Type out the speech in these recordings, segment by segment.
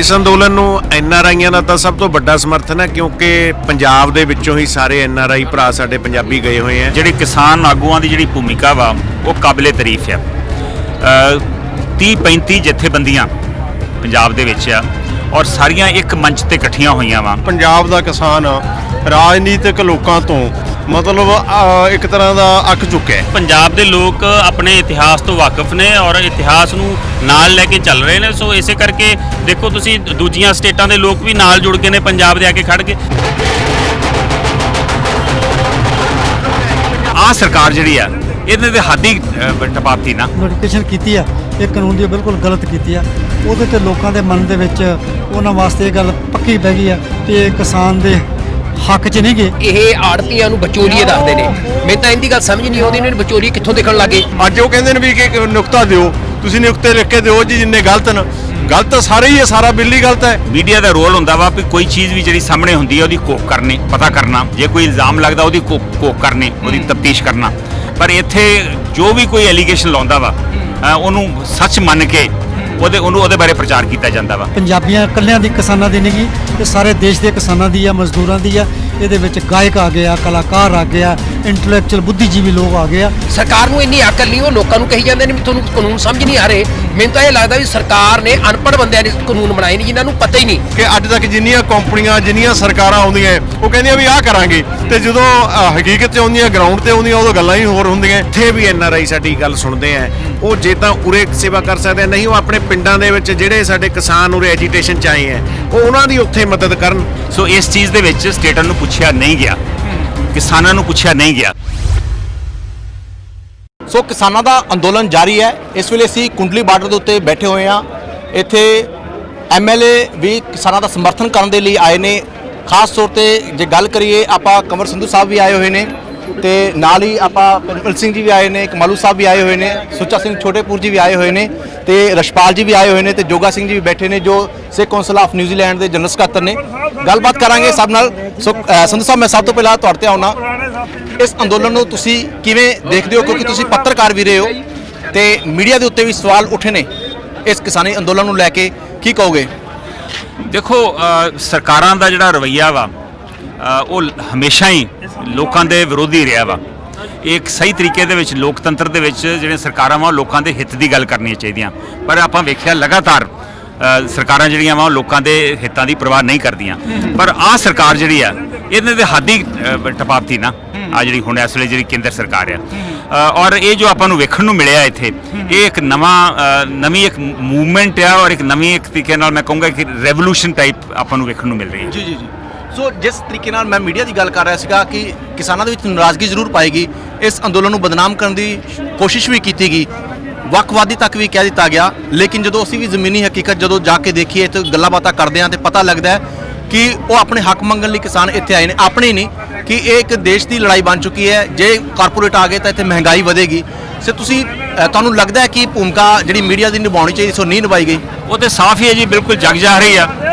इस अंदोलन ਨੂੰ NRIਆਂ ਦਾ ਤਾਂ ਸਭ ਤੋਂ ਵੱਡਾ ਸਮਰਥਨ ਹੈ क्योंकि ਪੰਜਾਬ ਦੇ ਵਿੱਚੋਂ ਹੀ ਸਾਰੇ NRI ਭਰਾ ਸਾਡੇ ਪੰਜਾਬੀ ਗਏ ਹੋਏ ਆ। ਜਿਹੜੇ ਕਿਸਾਨ ਆਗੂਆਂ ਦੀ ਜਿਹੜੀ ਭੂਮਿਕਾ ਵਾ ਉਹ ਕਾਬਲੇ ਤਾਰੀਫ ਆ। 30-35 ਜਥੇਬੰਦੀਆਂ ਪੰਜਾਬ ਦੇ ਵਿੱਚ ਆ ਔਰ ਸਾਰੀਆਂ ਇੱਕ ਮੰਚ ਤੇ ਇਕੱਠੀਆਂ ਹੋਈਆਂ ਵਾ। ਪੰਜਾਬ ਦਾ ਕਿਸਾਨ ਰਾਜਨੀਤਿਕ ਲੋਕਾਂ ਤੋਂ मतलब एक तरह का अक चुका है। पंजाब के लोग अपने इतिहास तो वाकिफ ने और इतिहास नूं नाल लैके चल रहे हैं। सो इसे करके देखो तुसी दूजियां स्टेटां दे लोग भी नाल जुड़ गए ने पंजाब दे आके खड़ के। आ सरकार जिहड़ी आ इहदे ते हद ही टपाती ना नोटिफिकेशन कीती है ये कानून दी बिल्कुल गलत कीती है। ਉਹਦੇ ਤੇ ਲੋਕਾਂ ਦੇ ਮਨ ਦੇ ਵਿੱਚ ਉਹਨਾਂ ਵਾਸਤੇ ਇਹ ਗੱਲ ਪੱਕੀ ਪੈ ਗਈ ਹੈ ਕਿ ਕਿਸਾਨ ਦੇ ਹੱਕ 'ਚ ਨਹੀਂ ਗਏ। ਇਹ ਆੜਤੀਆਂ ਨੂੰ ਵਿਚੋਲੀਏ ਦੱਸਦੇ ਨੇ। ਮੈਨੂੰ ਤਾਂ ਇਹਦੀ ਗੱਲ ਸਮਝ ਨਹੀਂ ਆਉਂਦੀ ਇਹਨਾਂ ਨੂੰ ਵਿਚੋਲੀਏ ਕਿੱਥੋਂ ਦਿਖਣ ਲੱਗੇ। ਅੱਜ ਉਹ ਕਹਿੰਦੇ ਨੇ ਵੀ ਕਿ ਨੁਕਤਾ ਦਿਓ, ਤੁਸੀਂ ਨੁਕਤੇ ਲਿਖ ਕੇ ਦਿਓ ਜੀ ਜਿੰਨੇ ਗਲਤ ਨੇ। ਗਲਤ ਸਾਰੇ ਹੀ ਹੈ, ਸਾਰਾ ਬਿੱਲ ਹੀ ਗਲਤ ਹੈ। ਮੀਡੀਆ ਦਾ ਰੋਲ ਹੁੰਦਾ ਵਾ ਵੀ ਕੋਈ ਚੀਜ਼ ਵੀ ਜਿਹੜੀ ਸਾਹਮਣੇ ਹੁੰਦੀ ਹੈ ਉਹਦੀ ਕੋਕ ਕਰਨੀ, ਪਤਾ ਕਰਨਾ। ਜੇ ਕੋਈ ਇਲਜ਼ਾਮ ਲੱਗਦਾ ਉਹਦੀ ਕੋਕ ਕਰਨੀ, ਉਹਦੀ ਤਫਤੀਸ਼ ਕਰਨਾ। ਪਰ ਇੱਥੇ ਜੋ ਵੀ ਕੋਈ ਐਲੀਗੇਸ਼ਨ ਲਾਉਂਦਾ ਵਾ ਉਹਨੂੰ ਸੱਚ ਮੰਨ ਕੇ ਉਹਦੇ ਬਾਰੇ ਪ੍ਰਚਾਰ ਕੀਤਾ ਜਾਂਦਾ ਵਾ। ਪੰਜਾਬੀਆਂ ਇਕੱਲਿਆਂ ਦੀ ਕਿਸਾਨਾਂ ਦੀ ਨਹੀਂ ਗੀ, ਇਹ ਸਾਰੇ ਦੇਸ਼ ਦੇ ਕਿਸਾਨਾਂ ਦੀ ਆ, ਮਜ਼ਦੂਰਾਂ ਦੀ ਆ। ਇਹਦੇ ਵਿੱਚ ਗਾਇਕ ਆ ਗਿਆ, ਕਲਾਕਾਰ ਆ ਗਿਆ, ਇੰਟੈਲੈਕਚੁਅਲ ਬੁੱਧੀਜੀਵੀ ਲੋਕ ਆ ਗਏ ਆ। ਸਰਕਾਰ ਨੂੰ ਇੰਨੀ ਅਕਲ ਨਹੀਂ, ਉਹ ਲੋਕਾਂ ਨੂੰ ਕਹੀ ਜਾਂਦੇ ਨੇ ਵੀ ਤੁਹਾਨੂੰ ਕਾਨੂੰਨ ਸਮਝ ਨਹੀਂ ਆ ਰਹੇ। ਮੈਨੂੰ ਤਾਂ ਇਹ ਲੱਗਦਾ ਵੀ ਸਰਕਾਰ ਨੇ ਅਨਪੜ੍ਹ ਬੰਦਿਆਂ ਨੇ ਕਾਨੂੰਨ ਬਣਾਏ ਨਹੀਂ ਜਿਨ੍ਹਾਂ ਨੂੰ ਪਤਾ ਹੀ ਨਹੀਂ ਕਿ ਅੱਜ ਤੱਕ ਜਿੰਨੀਆਂ ਕੰਪਨੀਆਂ ਜਿੰਨੀਆਂ ਸਰਕਾਰਾਂ ਆਉਂਦੀਆਂ ਉਹ ਕਹਿੰਦੀਆਂ ਵੀ ਆਹ ਕਰਾਂਗੇ, ਤੇ ਜਦੋਂ ਹਕੀਕਤ 'ਚ ਆਉਂਦੀਆਂ ਗਰਾਊਂਡ ਤੇ ਆਉਂਦੀਆਂ ਉਦੋਂ ਗੱਲਾਂ ਹੀ ਹੋਰ ਹੁੰਦੀਆਂ। ਇੱਥੇ ਵੀ NRI ਸਾਡੀ ਗੱਲ ਸੁਣਦੇ ਆ, ਉਹ ਜੇ ਤਾਂ ਉਰੇ ਸੇਵਾ ਕਰ ਸਕਦੇ ਨਹੀਂ, ਉਹ ਆਪਣੇ ਪਿੰਡਾਂ ਦੇ ਵਿੱਚ ਜਿਹੜੇ ਸਾਡੇ ਕਿਸਾਨ ਉਰੇ ਐਜੀਟੇਸ਼ਨ 'ਚ ਆਏ ਆ ਉਹ ਉਹਨਾਂ ਦੀ ਉੱਥੇ ਮਦਦ ਕਰਨ। ਸੋ ਇਸ ਚੀਜ਼ ਦੇ ਵਿੱਚ ਸਟੇਟਾਂ ਨੂੰ ਪੁੱਛਿਆ ਨਹੀਂ ਗਿਆ, ਕਿਸਾਨਾਂ ਨੂੰ ਪੁੱਛਿਆ ਨਹੀਂ ਗਿਆ। ਸੋ ਕਿਸਾਨਾਂ ਦਾ ਅੰਦੋਲਨ ਜਾਰੀ ਹੈ। ਇਸ ਵੇਲੇ ਅਸੀਂ ਕੁੰਡਲੀ ਬਾਰਡਰ ਦੇ ਉੱਤੇ ਬੈਠੇ ਹੋਏ ਹਾਂ। ਇੱਥੇ MLA ਵੀ ਕਿਸਾਨਾਂ ਦਾ ਸਮਰਥਨ ਕਰਨ ਦੇ ਲਈ ਆਏ ਨੇ। ਖਾਸ ਤੌਰ ਤੇ ਜੇ ਗੱਲ ਕਰੀਏ ਆਪਾਂ ਕੰਵਰ ਸੰਧੂ ਸਾਹਿਬ ਵੀ ਆਏ ਹੋਏ ਨੇ ਤੇ ਨਾਲ ਹੀ ਆਪਾਂ ਪਿੰਪਲ ਸਿੰਘ ਜੀ ਵੀ ਆਏ ਨੇ, ਕਮਾਲੂ ਸਾਹਿਬ ਵੀ ਆਏ ਹੋਏ ਨੇ, ਸੁੱਚਾ ਸਿੰਘ ਛੋਟੇਪੁਰ ਜੀ ਵੀ ਆਏ ਹੋਏ ਨੇ ਤੇ ਰਸ਼ਪਾਲ ਜੀ ਵੀ ਆਏ ਹੋਏ ਨੇ ਤੇ ਜੋਗਾ ਸਿੰਘ ਜੀ ਵੀ ਬੈਠੇ ਨੇ ਜੋ ਸਿੱਖ ਕੌਂਸਲ ਆਫ ਨਿਊਜ਼ੀਲੈਂਡ ਦੇ ਜਨਰਲ ਸਕੱਤਰ ਨੇ। ਗੱਲਬਾਤ ਕਰਾਂਗੇ ਸਭ ਨਾਲ। ਸੋ ਸੰਧੂ ਸਾਹਿਬ, ਮੈਂ ਸਭ ਤੋਂ ਪਹਿਲਾਂ ਤੁਹਾਡੇ ਤੇ ਆਉਣਾ, ਇਸ ਅੰਦੋਲਨ ਨੂੰ ਤੁਸੀਂ ਕਿਵੇਂ ਦੇਖਦੇ ਹੋ? ਕਿਉਂਕਿ ਤੁਸੀਂ ਪੱਤਰਕਾਰ ਵੀ ਰਹੇ ਹੋ ਤੇ ਮੀਡੀਆ ਦੇ ਉੱਤੇ ਵੀ ਸਵਾਲ ਉੱਠੇ ਨੇ ਇਸ ਕਿਸਾਨੀ ਅੰਦੋਲਨ ਨੂੰ ਲੈ ਕੇ, ਕੀ ਕਹੋਗੇ? ਦੇਖੋ, ਸਰਕਾਰਾਂ ਦਾ ਜਿਹੜਾ ਰਵੱਈਆ ਵਾ ਉਹ ਹਮੇਸ਼ਾ ਹੀ ਲੋਕਾਂ ਦੇ ਵਿਰੋਧੀ ਰਿਹਾ ਵਾ। ਇੱਕ ਸਹੀ ਤਰੀਕੇ ਦੇ ਵਿੱਚ ਲੋਕਤੰਤਰ ਦੇ ਵਿੱਚ ਜਿਹੜੀਆਂ ਸਰਕਾਰਾਂ ਵਾ ਲੋਕਾਂ ਦੇ ਹਿੱਤ ਦੀ ਗੱਲ ਕਰਨੀਆਂ ਚਾਹੀਦੀਆਂ, ਪਰ ਆਪਾਂ ਵੇਖਿਆ ਲਗਾਤਾਰ ਸਰਕਾਰਾਂ ਜਿਹੜੀਆਂ ਵਾ ਲੋਕਾਂ ਦੇ ਹਿੱਤਾਂ ਦੀ ਪਰਵਾਹ ਨਹੀਂ ਕਰਦੀਆਂ। ਪਰ ਆਹ ਸਰਕਾਰ ਜਿਹੜੀ ਆ ਇਹਨੇ ਤੇ ਹੱਦ ਹੀ ਟਪਾਤੀ ਨਾ ਆ ਜਿਹੜੀ ਹੁਣ ਇਸ ਵੇਲੇ ਜਿਹੜੀ ਕੇਂਦਰ ਸਰਕਾਰ ਆ। ਔਰ ਇਹ ਜੋ ਆਪਾਂ ਨੂੰ ਵੇਖਣ ਨੂੰ ਮਿਲਿਆ ਇੱਥੇ, ਇਹ ਇੱਕ ਨਵੀਂ ਇੱਕ ਮੂਵਮੈਂਟ ਆ ਔਰ ਇੱਕ ਨਵੀਂ ਇੱਕ ਤਰੀਕੇ ਨਾਲ ਮੈਂ ਕਹੂੰਗਾ ਕਿ ਰੈਵੋਲੂਸ਼ਨ ਟਾਈਪ ਆਪਾਂ ਨੂੰ ਵੇਖਣ ਨੂੰ ਮਿਲ ਰਹੀ ਹੈ। ਜੀ। ਸੋ ਜਿਸ ਤਰੀਕੇ ਨਾਲ ਮੈਂ ਮੀਡੀਆ ਦੀ ਗੱਲ ਕਰ ਰਿਹਾ ਸੀਗਾ ਕਿ ਕਿਸਾਨਾਂ ਦੇ ਵਿੱਚ ਨਾਰਾਜ਼ਗੀ ਜ਼ਰੂਰ ਪਾਏਗੀ, ਇਸ ਅੰਦੋਲਨ ਨੂੰ ਬਦਨਾਮ ਕਰਨ ਦੀ ਕੋਸ਼ਿਸ਼ ਵੀ ਕੀਤੀ ਗਈ, ਵੱਖਵਾਦੀ ਤੱਕ ਵੀ ਕਹਿ ਦਿੱਤਾ ਗਿਆ। ਲੇਕਿਨ ਜਦੋਂ ਅਸੀਂ ਵੀ ਜ਼ਮੀਨੀ ਹਕੀਕਤ ਜਦੋਂ ਜਾ ਕੇ ਦੇਖੀਏ ਤੇ ਗੱਲਾਂ ਬਾਤਾਂ ਕਰਦੇ ਹਾਂ ਤੇ ਪਤਾ ਲੱਗਦਾ ਹੈ ਕਿ ਉਹ ਆਪਣੇ ਹੱਕ ਮੰਗਣ ਲਈ ਕਿਸਾਨ ਇੱਥੇ ਆਏ ਨੇ, ਆਪਣੇ ਨਹੀਂ, ਕਿ ਇਹ ਇੱਕ ਦੇਸ਼ ਦੀ ਲੜਾਈ ਬਣ ਚੁੱਕੀ ਹੈ। ਜੇ ਕਾਰਪੋਰੇਟ ਆ ਗਏ ਤਾਂ ਇੱਥੇ ਮਹਿੰਗਾਈ ਵਧੇਗੀ। ਸੋ ਤੁਹਾਨੂੰ ਲੱਗਦਾ ਹੈ ਕਿ ਭੂਮਿਕਾ ਜਿਹੜੀ ਮੀਡੀਆ ਦੀ ਨਿਭਾਉਣੀ ਚਾਹੀਦੀ ਸੋ ਨਹੀਂ ਨਿਭਾਈ ਗਈ? ਉਹ ਤੇ ਸਾਫ਼ ਹੀ ਹੈ ਜੀ, ਬਿਲਕੁਲ ਜਗ ਜਾ ਰਹੀ ਆ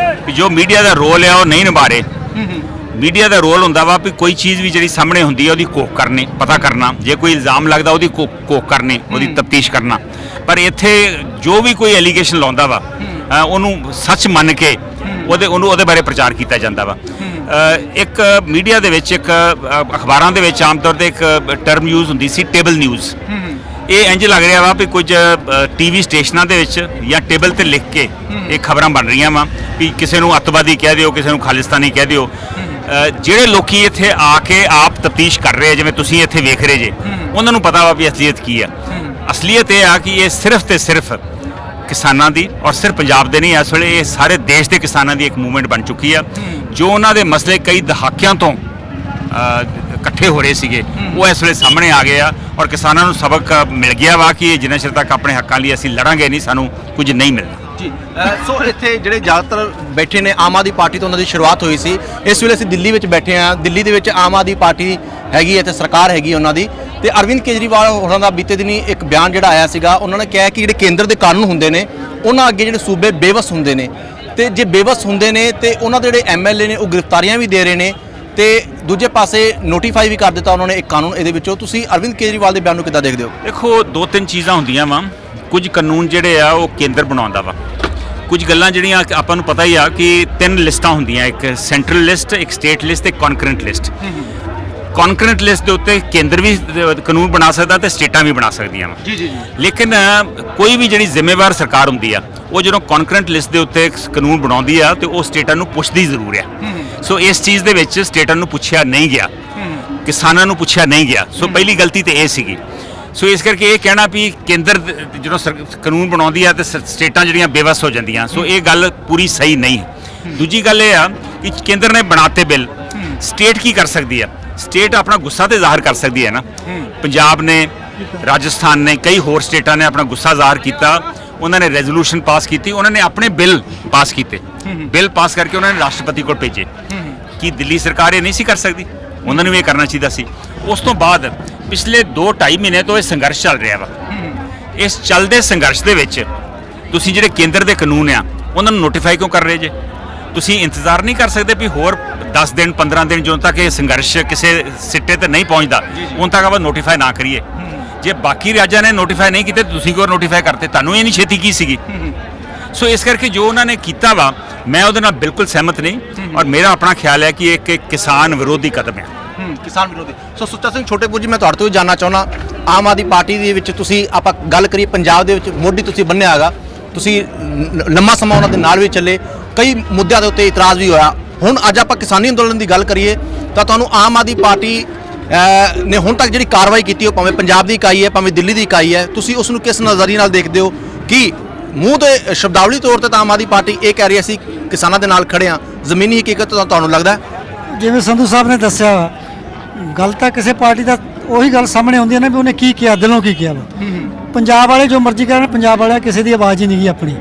ਕਿ ਜੋ ਮੀਡੀਆ ਦਾ ਰੋਲ ਆ ਉਹ ਨਹੀਂ ਨਿਭਾ ਰਹੇ। ਮੀਡੀਆ ਦਾ ਰੋਲ ਹੁੰਦਾ ਵਾ ਵੀ ਕੋਈ ਚੀਜ਼ ਵੀ ਜਿਹੜੀ ਸਾਹਮਣੇ ਹੁੰਦੀ ਹੈ ਉਹਦੀ ਕੋਕ ਕਰਨੀ, ਪਤਾ ਕਰਨਾ। ਜੇ ਕੋਈ ਇਲਜ਼ਾਮ ਲੱਗਦਾ ਉਹਦੀ ਕੋਕ ਕਰਨੀ, ਉਹਦੀ ਤਫਤੀਸ਼ ਕਰਨਾ। ਪਰ ਇੱਥੇ ਜੋ ਵੀ ਕੋਈ ਐਲੀਗੇਸ਼ਨ ਲਾਉਂਦਾ ਵਾ ਉਹਨੂੰ ਸੱਚ ਮੰਨ ਕੇ ਉਹਦੇ ਬਾਰੇ ਪ੍ਰਚਾਰ ਕੀਤਾ ਜਾਂਦਾ ਵਾ। ਇੱਕ ਮੀਡੀਆ ਦੇ ਵਿੱਚ, ਇੱਕ ਅਖਬਾਰਾਂ ਦੇ ਵਿੱਚ ਆਮ ਤੌਰ ਤੇ ਇੱਕ ਟਰਮ ਯੂਜ਼ ਹੁੰਦੀ ਸੀ, ਟੇਬਲ ਨਿਊਜ਼। ਇਹ ਇੰਜ ਲੱਗ ਰਿਹਾ ਵਾ ਵੀ ਕੁਝ TV ਸਟੇਸ਼ਨਾਂ ਦੇ ਵਿੱਚ ਜਾਂ ਟੇਬਲ ਤੇ ਲਿਖ ਕੇ ਇਹ ਖਬਰਾਂ ਬਣ ਰਹੀਆਂ ਵਾ ਵੀ ਕਿਸੇ ਨੂੰ ਅੱਤਵਾਦੀ ਕਹਿ ਦਿਓ, ਕਿਸੇ ਨੂੰ ਖਾਲਿਸਤਾਨੀ ਕਹਿ ਦਿਓ। ਜਿਹੜੇ ਲੋਕੀ ਇੱਥੇ ਆ ਕੇ ਆਪ ਤਫਤੀਸ਼ ਕਰ ਰਹੇ, ਜਿਵੇਂ ਤੁਸੀਂ ਇੱਥੇ ਵੇਖ ਰਹੇ ਜੇ, ਉਹਨਾਂ ਨੂੰ ਪਤਾ ਵਾ ਵੀ ਅਸਲੀਅਤ ਕੀ ਆ। ਅਸਲੀਅਤ ਇਹ ਆ ਕਿ ਇਹ ਸਿਰਫ ਤੇ ਸਿਰਫ ਕਿਸਾਨਾਂ ਦੀ, ਔਰ ਸਿਰਫ ਪੰਜਾਬ ਦੇ ਨਹੀਂ, ਇਸ ਵੇਲੇ ਇਹ ਸਾਰੇ ਦੇਸ਼ ਦੇ ਕਿਸਾਨਾਂ ਦੀ ਇੱਕ ਮੂਵਮੈਂਟ ਬਣ ਚੁੱਕੀ ਆ। ਜੋ ਉਹਨਾਂ ਦੇ ਮਸਲੇ ਕਈ ਦਹਾਕਿਆਂ ਤੋਂ ਇਕੱਠੇ ਹੋ ਰਹੇ ਸੀਗੇ ਉਹ ਇਸ ਵੇਲੇ ਸਾਹਮਣੇ ਆ ਗਏ ਆ ਔਰ ਕਿਸਾਨਾਂ ਨੂੰ ਸਬਕ ਮਿਲ ਗਿਆ ਵਾ ਕਿ ਜਿੰਨਾ ਚਿਰ ਤੱਕ ਆਪਣੇ ਹੱਕਾਂ ਲਈ ਅਸੀਂ ਲੜਾਂਗੇ ਨਹੀਂ, ਸਾਨੂੰ ਕੁਝ ਨਹੀਂ ਮਿਲਣਾ। ਜੀ। ਸੋ ਇੱਥੇ ਜਿਹੜੇ ਜ਼ਿਆਦਾਤਰ ਬੈਠੇ ਨੇ, ਆਮ ਆਦਮੀ ਪਾਰਟੀ ਤੋਂ ਉਹਨਾਂ ਦੀ ਸ਼ੁਰੂਆਤ ਹੋਈ ਸੀ। ਇਸ ਵੇਲੇ ਅਸੀਂ ਦਿੱਲੀ ਵਿੱਚ ਬੈਠੇ ਹਾਂ। ਦਿੱਲੀ ਦੇ ਵਿੱਚ ਆਮ ਆਦਮੀ ਪਾਰਟੀ ਹੈਗੀ ਹੈ ਤੇ ਸਰਕਾਰ ਹੈਗੀ ਉਹਨਾਂ ਦੀ। ਤੇ ਅਰਵਿੰਦ ਕੇਜਰੀਵਾਲ ਹੋਰਾਂ ਦਾ ਬੀਤੇ ਦਿਨੀ ਇੱਕ ਬਿਆਨ ਜਿਹੜਾ ਆਇਆ ਸੀਗਾ, ਉਹਨਾਂ ਨੇ ਕਿਹਾ ਕਿ ਜਿਹੜੇ ਕੇਂਦਰ ਦੇ ਕਾਨੂੰਨ ਹੁੰਦੇ ਨੇ ਉਹਨਾਂ ਅੱਗੇ ਜਿਹੜੇ ਸੂਬੇ ਬੇਵਸ ਹੁੰਦੇ ਨੇ, ਤੇ ਜੇ ਬੇਵਸ ਹੁੰਦੇ ਨੇ ਤੇ ਉਹਨਾਂ ਦੇ ਜਿਹੜੇ MLA ਨੇ ਉਹ ਗ੍ਰਿਫਤਾਰੀਆਂ ਵੀ ਦੇ ਰਹੇ ਨੇ ਤੇ ਦੂਜੇ ਪਾਸੇ ਨੋਟੀਫਾਈ ਵੀ ਕਰ ਦਿੱਤਾ ਉਹਨਾਂ ਨੇ ਇੱਕ ਕਾਨੂੰਨ ਇਹਦੇ ਵਿੱਚੋਂ। ਤੁਸੀਂ ਅਰਵਿੰਦ ਕੇਜਰੀਵਾਲ ਦੇ ਬਿਆਨ ਨੂੰ ਕਿੱਦਾਂ ਦੇਖਦੇ ਹੋ? ਦੇਖੋ, ਦੋ ਤਿੰਨ ਚੀਜ਼ਾਂ ਹੁੰਦੀਆਂ ਵਾ। ਕੁਝ ਕਾਨੂੰਨ ਜਿਹੜੇ ਆ ਉਹ ਕੇਂਦਰ ਬਣਾਉਂਦਾ ਵਾ, ਕੁਝ ਗੱਲਾਂ ਜਿਹੜੀਆਂ ਆਪਾਂ ਨੂੰ ਪਤਾ ਹੀ ਆ ਕਿ 3 ਲਿਸਟਾਂ ਹੁੰਦੀਆਂ, ਇੱਕ ਸੈਂਟਰਲ ਲਿਸਟ, ਇੱਕ ਸਟੇਟ ਲਿਸਟ ਤੇ ਕਨਕਰੈਂਟ ਲਿਸਟ। ਕਨਕਰੈਂਟ ਲਿਸਟ ਦੇ ਉੱਤੇ ਕੇਂਦਰ ਵੀ ਕਾਨੂੰਨ ਬਣਾ ਸਕਦਾ ਤੇ ਸਟੇਟਾਂ ਵੀ ਬਣਾ ਸਕਦੀਆਂ ਵਾ। ਜੀ ਜੀ ਲੇਕਿਨ ਕੋਈ ਵੀ ਜਿਹੜੀ ਜ਼ਿੰਮੇਵਾਰ ਸਰਕਾਰ ਹੁੰਦੀ ਆ ਉਹ ਜਦੋਂ ਕਨਕਰੈਂਟ ਲਿਸਟ ਦੇ ਉੱਤੇ ਕਾਨੂੰਨ ਬਣਾਉਂਦੀ ਆ ਤੇ ਉਹ ਸਟੇਟਾਂ ਨੂੰ ਪੁੱਛਦੀ ਜ਼ਰੂਰ ਆ। ਸੋ ਇਸ ਚੀਜ਼ ਦੇ ਵਿੱਚ ਸਟੇਟਾਂ ਨੂੰ ਪੁੱਛਿਆ ਨਹੀਂ ਗਿਆ, ਕਿਸਾਨਾਂ ਨੂੰ ਪੁੱਛਿਆ ਨਹੀਂ ਗਿਆ। ਸੋ ਪਹਿਲੀ ਗਲਤੀ ਤੇ ਇਹ ਸੀਗੀ। ਸੋ ਇਸ ਕਰਕੇ ਇਹ ਕਹਿਣਾ ਵੀ ਕੇਂਦਰ ਜਦੋਂ ਕਾਨੂੰਨ ਬਣਾਉਂਦੀ ਆ ਤੇ ਸਟੇਟਾਂ ਜਿਹੜੀਆਂ ਬੇਵਸ ਹੋ ਜਾਂਦੀਆਂ, ਸੋ ਇਹ ਗੱਲ ਪੂਰੀ ਸਹੀ ਨਹੀਂ। ਦੂਜੀ ਗੱਲ ਇਹ ਆ ਕਿ ਕੇਂਦਰ ਨੇ ਬਣਾਤੇ ਬਿੱਲ, ਸਟੇਟ ਕੀ ਕਰ ਸਕਦੀ ਆ? ਸਟੇਟ ਆਪਣਾ ਗੁੱਸਾ ਤੇ ਜ਼ਾਹਰ ਕਰ ਸਕਦੀ ਹੈ ਨਾ। ਪੰਜਾਬ ਨੇ, ਰਾਜਸਥਾਨ ਨੇ, ਕਈ ਹੋਰ ਸਟੇਟਾਂ ਨੇ ਆਪਣਾ ਗੁੱਸਾ ਜ਼ਾਹਰ ਕੀਤਾ, ਉਹਨਾਂ ਨੇ ਰੈਜ਼ੋਲੂਸ਼ਨ ਪਾਸ ਕੀਤੀ, ਉਹਨਾਂ ਨੇ ਆਪਣੇ ਬਿੱਲ ਪਾਸ ਕੀਤੇ, ਬਿੱਲ ਪਾਸ ਕਰਕੇ ਉਹਨਾਂ ਨੇ ਰਾਸ਼ਟਰਪਤੀ ਕੋਲ ਭੇਜੇ। ਕੀ ਦਿੱਲੀ ਸਰਕਾਰ ਇਹ ਨਹੀਂ ਸੀ ਕਰ ਸਕਦੀ? ਉਹਨਾਂ ਨੂੰ ਵੀ ਇਹ ਕਰਨਾ ਚਾਹੀਦਾ ਸੀ। ਉਸ ਤੋਂ ਬਾਅਦ ਪਿਛਲੇ 2-2.5 ਮਹੀਨੇ ਤੋਂ ਇਹ ਸੰਘਰਸ਼ ਚੱਲ ਰਿਹਾ ਵਾ। ਇਸ ਚੱਲਦੇ ਸੰਘਰਸ਼ ਦੇ ਵਿੱਚ ਤੁਸੀਂ ਜਿਹੜੇ ਕੇਂਦਰ ਦੇ ਕਾਨੂੰਨ ਆ ਉਹਨਾਂ ਨੂੰ ਨੋਟੀਫਾਈ ਕਿਉਂ ਕਰ ਰਹੇ ਜੇ? ਤੁਸੀਂ ਇੰਤਜ਼ਾਰ ਨਹੀਂ ਕਰ ਸਕਦੇ ਵੀ ਹੋਰ 10 ਦਿਨ 15 ਦਿਨ ਜਦੋਂ ਤੱਕ ਇਹ ਸੰਘਰਸ਼ ਕਿਸੇ ਸਿੱਟੇ ਤੇ ਨਹੀਂ ਪਹੁੰਚਦਾ ਉਦੋਂ ਤੱਕ ਆਪਾਂ ਨੋਟੀਫਾਈ ਨਾ ਕਰੀਏ? ਜੇ ਬਾਕੀ ਰਾਜਾਂ ਨੇ ਨੋਟੀਫਾਈ ਨਹੀਂ ਕੀਤੇ ਤੁਸੀਂ ਕਿਉਂ ਨੋਟੀਫਾਈ ਕਰਤੇ? ਤੁਹਾਨੂੰ ਇਹ ਨਹੀਂ ਛੇਤੀ ਕੀ ਸੀਗੀ? ਸੋ ਇਸ ਕਰਕੇ ਜੋ ਉਹਨਾਂ ਨੇ ਕੀਤਾ ਵਾ, ਮੈਂ ਉਹਦੇ ਨਾਲ ਬਿਲਕੁਲ ਸਹਿਮਤ ਨਹੀਂ ਔਰ ਮੇਰਾ ਆਪਣਾ ਖਿਆਲ ਹੈ ਕਿ ਇੱਕ ਕਿਸਾਨ ਵਿਰੋਧੀ ਕਦਮ ਹੈ। ਕਿਸਾਨ ਵਿਰੋਧੀ। ਸੋ ਸੁੱਚਾ ਸਿੰਘ ਛੋਟੇਪੁਰ ਜੀ, ਮੈਂ ਤੁਹਾਡੇ ਤੋਂ ਵੀ ਜਾਣਨਾ ਚਾਹੁੰਦਾ, ਆਮ ਆਦਮੀ ਪਾਰਟੀ ਦੇ ਵਿੱਚ ਤੁਸੀਂ ਆਪਾਂ ਗੱਲ ਕਰੀਏ ਪੰਜਾਬ ਦੇ ਵਿੱਚ ਮੋਢੀ ਤੁਸੀਂ ਬੰਨਿਆ ਹੈਗਾ, ਤੁਸੀਂ ਲੰਮਾ ਸਮਾਂ ਉਹਨਾਂ ਦੇ ਨਾਲ ਵੀ ਚੱਲੇ, ਕਈ ਮੁੱਦਿਆਂ ਦੇ ਉੱਤੇ ਇਤਰਾਜ਼ ਵੀ ਹੋਇਆ। ਹੁਣ ਅੱਜ ਆਪਾਂ ਕਿਸਾਨੀ ਅੰਦੋਲਨ ਦੀ ਗੱਲ ਕਰੀਏ ਤਾਂ ਤੁਹਾਨੂੰ ਆਮ ਆਦਮੀ ਪਾਰਟੀ ਨੇ ਹੁਣ ਤੱਕ ਜਿਹੜੀ ਕਾਰਵਾਈ ਕੀਤੀ ਉਹ ਭਾਵੇਂ ਪੰਜਾਬ ਦੀ ਇਕਾਈ ਹੈ ਭਾਵੇਂ ਦਿੱਲੀ ਦੀ ਇਕਾਈ ਹੈ, ਤੁਸੀਂ ਉਸ ਨੂੰ ਕਿਸ ਨਜ਼ਰੀਏ ਨਾਲ ਦੇਖਦੇ ਹੋ? ਕਿ ਮੂੰਹ ਤੇ ਸ਼ਬਦਾਵਲੀ ਤੌਰ ਤੇ ਤਾਂ ਆਮ ਆਦਮੀ ਪਾਰਟੀ ਇਹ ਕਹਿ ਰਹੀ ਹੈ ਅਸੀਂ ਕਿਸਾਨਾਂ ਦੇ ਨਾਲ ਖੜੇ ਹਾਂ, ਜ਼ਮੀਨੀ ਹਕੀਕਤ ਤਾਂ ਤੁਹਾਨੂੰ ਲੱਗਦਾ? ਜਿਵੇਂ ਸੰਧੂ ਸਾਹਿਬ ਨੇ ਦੱਸਿਆ, ਗੱਲ ਤਾਂ ਕਿਸੇ ਪਾਰਟੀ ਦਾ ਉਹੀ ਗੱਲ ਸਾਹਮਣੇ ਆਉਂਦੀ ਹੈ ਨਾ ਵੀ ਉਹਨੇ ਕੀ ਕਿਹਾ, ਦਿਲੋਂ ਕੀ ਕਿਹਾ ਵਾ। ਪੰਜਾਬ ਵਾਲੇ ਜੋ ਮਰਜ਼ੀ ਕਰਨ, ਪੰਜਾਬ ਵਾਲਿਆਂ ਕਿਸੇ ਦੀ ਆਵਾਜ਼ ਹੀ ਨਹੀਂ ਗਈ ਆਪਣੀ।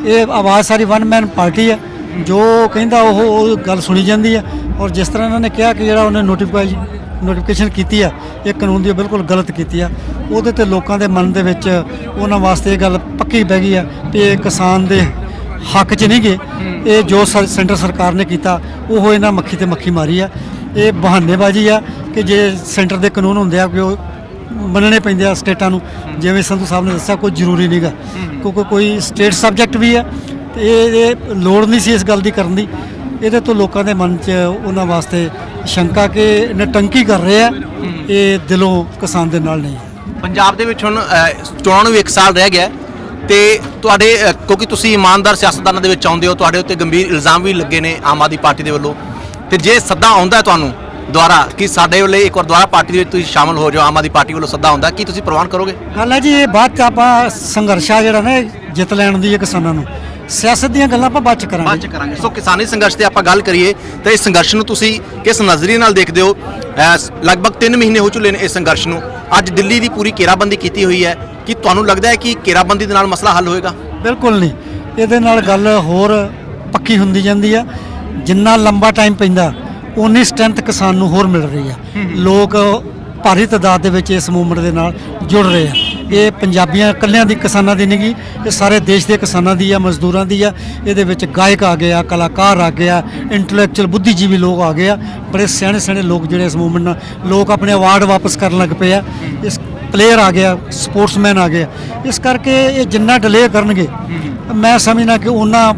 ਇਹ ਆਵਾਜ਼ ਸਾਰੀ ਵਨ ਮੈਨ ਪਾਰਟੀ ਹੈ, ਜੋ ਕਹਿੰਦਾ ਉਹ ਗੱਲ ਸੁਣੀ ਜਾਂਦੀ ਹੈ। ਔਰ ਜਿਸ ਤਰ੍ਹਾਂ ਇਹਨਾਂ ਨੇ ਕਿਹਾ ਕਿ ਜਿਹੜਾ ਉਹਨੇ ਨੋਟੀਫਿਕੇਸ਼ਨ ਕੀਤੀ ਆ ਇਹ ਕਾਨੂੰਨ ਦੀ ਬਿਲਕੁਲ ਗਲਤ ਕੀਤੀ ਆ, ਉਹਦੇ ਤੇ ਲੋਕਾਂ ਦੇ ਮਨ ਦੇ ਵਿੱਚ ਉਹਨਾਂ ਵਾਸਤੇ ਇਹ ਗੱਲ ਪੱਕੀ ਬਹਿ ਗਈ ਆ ਕਿ ਇਹ ਕਿਸਾਨ ਦੇ ਹੱਕ 'ਚ ਨਹੀਂ ਗਏ। ਇਹ ਜੋ ਸੈਂਟਰ ਸਰਕਾਰ ਨੇ ਕੀਤਾ ਉਹ ਇਹਨਾਂ ਮੱਖੀ ਤੇ ਮੱਖੀ ਮਾਰੀ ਆ। ਇਹ ਬਹਾਨੇਬਾਜ਼ੀ ਆ ਕਿ ਜੇ ਸੈਂਟਰ ਦੇ ਕਾਨੂੰਨ ਹੁੰਦੇ ਆ ਕਿ ਉਹ ਮੰਨਣੇ ਪੈਂਦੇ ਆ ਸਟੇਟਾਂ ਨੂੰ। ਜਿਵੇਂ ਸੰਧੂ ਸਾਹਿਬ ਨੇ ਦੱਸਿਆ, ਕੋਈ ਜ਼ਰੂਰੀ ਨਹੀਂਗਾ ਕਿਉਂਕਿ ਕੋਈ ਸਟੇਟ ਸਬਜੈਕਟ ਵੀ ਆ ਤੇ ਇਹ ਲੋੜ ਨਹੀਂ ਸੀ ਇਸ ਗੱਲ ਦੀ ਕਰਨ ਦੀ। ਇਹਦੇ ਤੋਂ ਲੋਕਾਂ ਦੇ ਮਨ 'ਚ ਉਹਨਾਂ ਵਾਸਤੇ ਸ਼ੰਕਾ ਕਿ ਨਟੰਕੀ ਕਰ ਰਹੇ ਆ, ਇਹ ਦਿਲੋਂ ਕਿਸਾਨ ਦੇ ਨਾਲ ਨਹੀਂ। ਪੰਜਾਬ ਦੇ ਵਿੱਚ ਹੁਣ ਚੋਣਾਂ ਨੂੰ ਵੀ 1 ਸਾਲ ਰਹਿ ਗਿਆ ਤੇ ਤੁਹਾਡੇ ਕਿਉਂਕਿ ਤੁਸੀਂ ਇਮਾਨਦਾਰ ਸਿਆਸਤਦਾਨਾਂ ਦੇ ਵਿੱਚ ਆਉਂਦੇ ਹੋ, ਤੁਹਾਡੇ ਉੱਤੇ ਗੰਭੀਰ ਇਲਜ਼ਾਮ ਵੀ ਲੱਗੇ ਨੇ ਆਮ ਆਦਮੀ ਪਾਰਟੀ ਦੇ ਵੱਲੋਂ, ਤੇ ਜੇ ਸੱਦਾ ਆਉਂਦਾ ਤੁਹਾਨੂੰ ਦੁਆਰਾ ਕਿ ਸਾਡੇ ਵੱਲੋਂ ਇੱਕ ਵਾਰ ਦੁਆਰਾ ਪਾਰਟੀ ਦੇ ਵਿੱਚ ਤੁਸੀਂ ਸ਼ਾਮਲ ਹੋ ਜਾਓ, ਆਮ ਆਦਮੀ ਪਾਰਟੀ ਵੱਲੋਂ ਸੱਦਾ ਆਉਂਦਾ, ਕੀ ਤੁਸੀਂ ਪ੍ਰਵਾਨ ਕਰੋਗੇ? ਗੱਲ ਹੈ ਜੀ, ਇਹ ਬਾਅਦ 'ਚ ਆਪਾਂ ਸੰਘਰਸ਼ਾ ਜਿਹੜਾ ਨਾ ਜਿੱਤ ਲੈਣ ਦੀ ਹੈ ਕਿਸਾਨਾਂ ਨੂੰ, ਸਿਆਸਤ ਦੀਆਂ ਗੱਲਾਂ ਆਪਾਂ ਬਾਅਦ 'ਚ ਕਰਾਂਗੇ। ਸੋ ਕਿਸਾਨੀ ਸੰਘਰਸ਼ ਤੇ ਆਪਾਂ ਗੱਲ ਕਰੀਏ ਤਾਂ ਇਸ ਸੰਘਰਸ਼ ਨੂੰ ਤੁਸੀਂ ਕਿਸ ਨਜ਼ਰੀਏ ਨਾਲ ਦੇਖਦੇ ਹੋ? ਲਗਭਗ 3 ਮਹੀਨੇ ਹੋ ਚੁੱਕੇ ਨੇ ਇਸ ਸੰਘਰਸ਼ ਨੂੰ, ਅੱਜ ਦਿੱਲੀ ਦੀ ਪੂਰੀ ਘੇਰਾਬੰਦੀ ਕੀਤੀ ਹੋਈ ਹੈ, ਕਿ ਤੁਹਾਨੂੰ ਲੱਗਦਾ ਹੈ ਕਿ ਘੇਰਾਬੰਦੀ ਦੇ ਨਾਲ ਮਸਲਾ ਹੱਲ ਹੋਏਗਾ? ਬਿਲਕੁਲ ਨਹੀਂ, ਇਹਦੇ ਨਾਲ ਗੱਲ ਹੋਰ ਪੱਕੀ ਹੁੰਦੀ ਜਾਂਦੀ ਆ। ਜਿੰਨਾ ਲੰਬਾ ਟਾਈਮ ਪੈਂਦਾ ਉਨੀ ਸਟਰੈਂਥ ਕਿਸਾਨ ਨੂੰ ਹੋਰ ਮਿਲ ਰਹੀ ਆ। ਲੋਕ ਭਾਰੀ ਤਾਦਾਦ ਦੇ ਵਿੱਚ ਇਸ ਮੂਵਮੈਂਟ ਦੇ ਨਾਲ ਜੁੜ ਰਹੇ ਆ। ਇਹ ਪੰਜਾਬੀਆਂ ਇਕੱਲਿਆਂ ਦੀ ਕਿਸਾਨਾਂ ਦੀ ਨਹੀਂ ਗੀ, ਇਹ ਸਾਰੇ ਦੇਸ਼ ਦੇ ਕਿਸਾਨਾਂ ਦੀ ਆ, ਮਜ਼ਦੂਰਾਂ ਦੀ ਆ। ਇਹਦੇ ਵਿੱਚ ਗਾਇਕ ਆ ਗਏ ਆ, ਕਲਾਕਾਰ ਆ ਗਏ ਆ, ਇੰਟੈਲੈਕਚੁਅਲ ਬੁੱਧੀਜੀਵੀ ਲੋਕ ਆ ਗਏ ਆ, ਬੜੇ ਸਿਆਣੇ ਸਿਆਣੇ ਲੋਕ ਜਿਹੜੇ ਇਸ ਮੂਵਮੈਂਟ ਨਾਲ ਲੋਕ ਆਪਣੇ ਅਵਾਰਡ ਵਾਪਸ ਕਰਨ ਲੱਗ ਪਏ ਆ। ਇਸ ਪਲੇਅਰ ਆ ਗਿਆ, ਸਪੋਰਟਸਮੈਨ ਆ ਗਏ। ਇਸ ਕਰਕੇ ਇਹ ਜਿੰਨਾ ਡਿਲੇ ਕਰਨਗੇ ਮੈਂ ਸਮਝਦਾ ਕਿ ਉਹਨਾਂ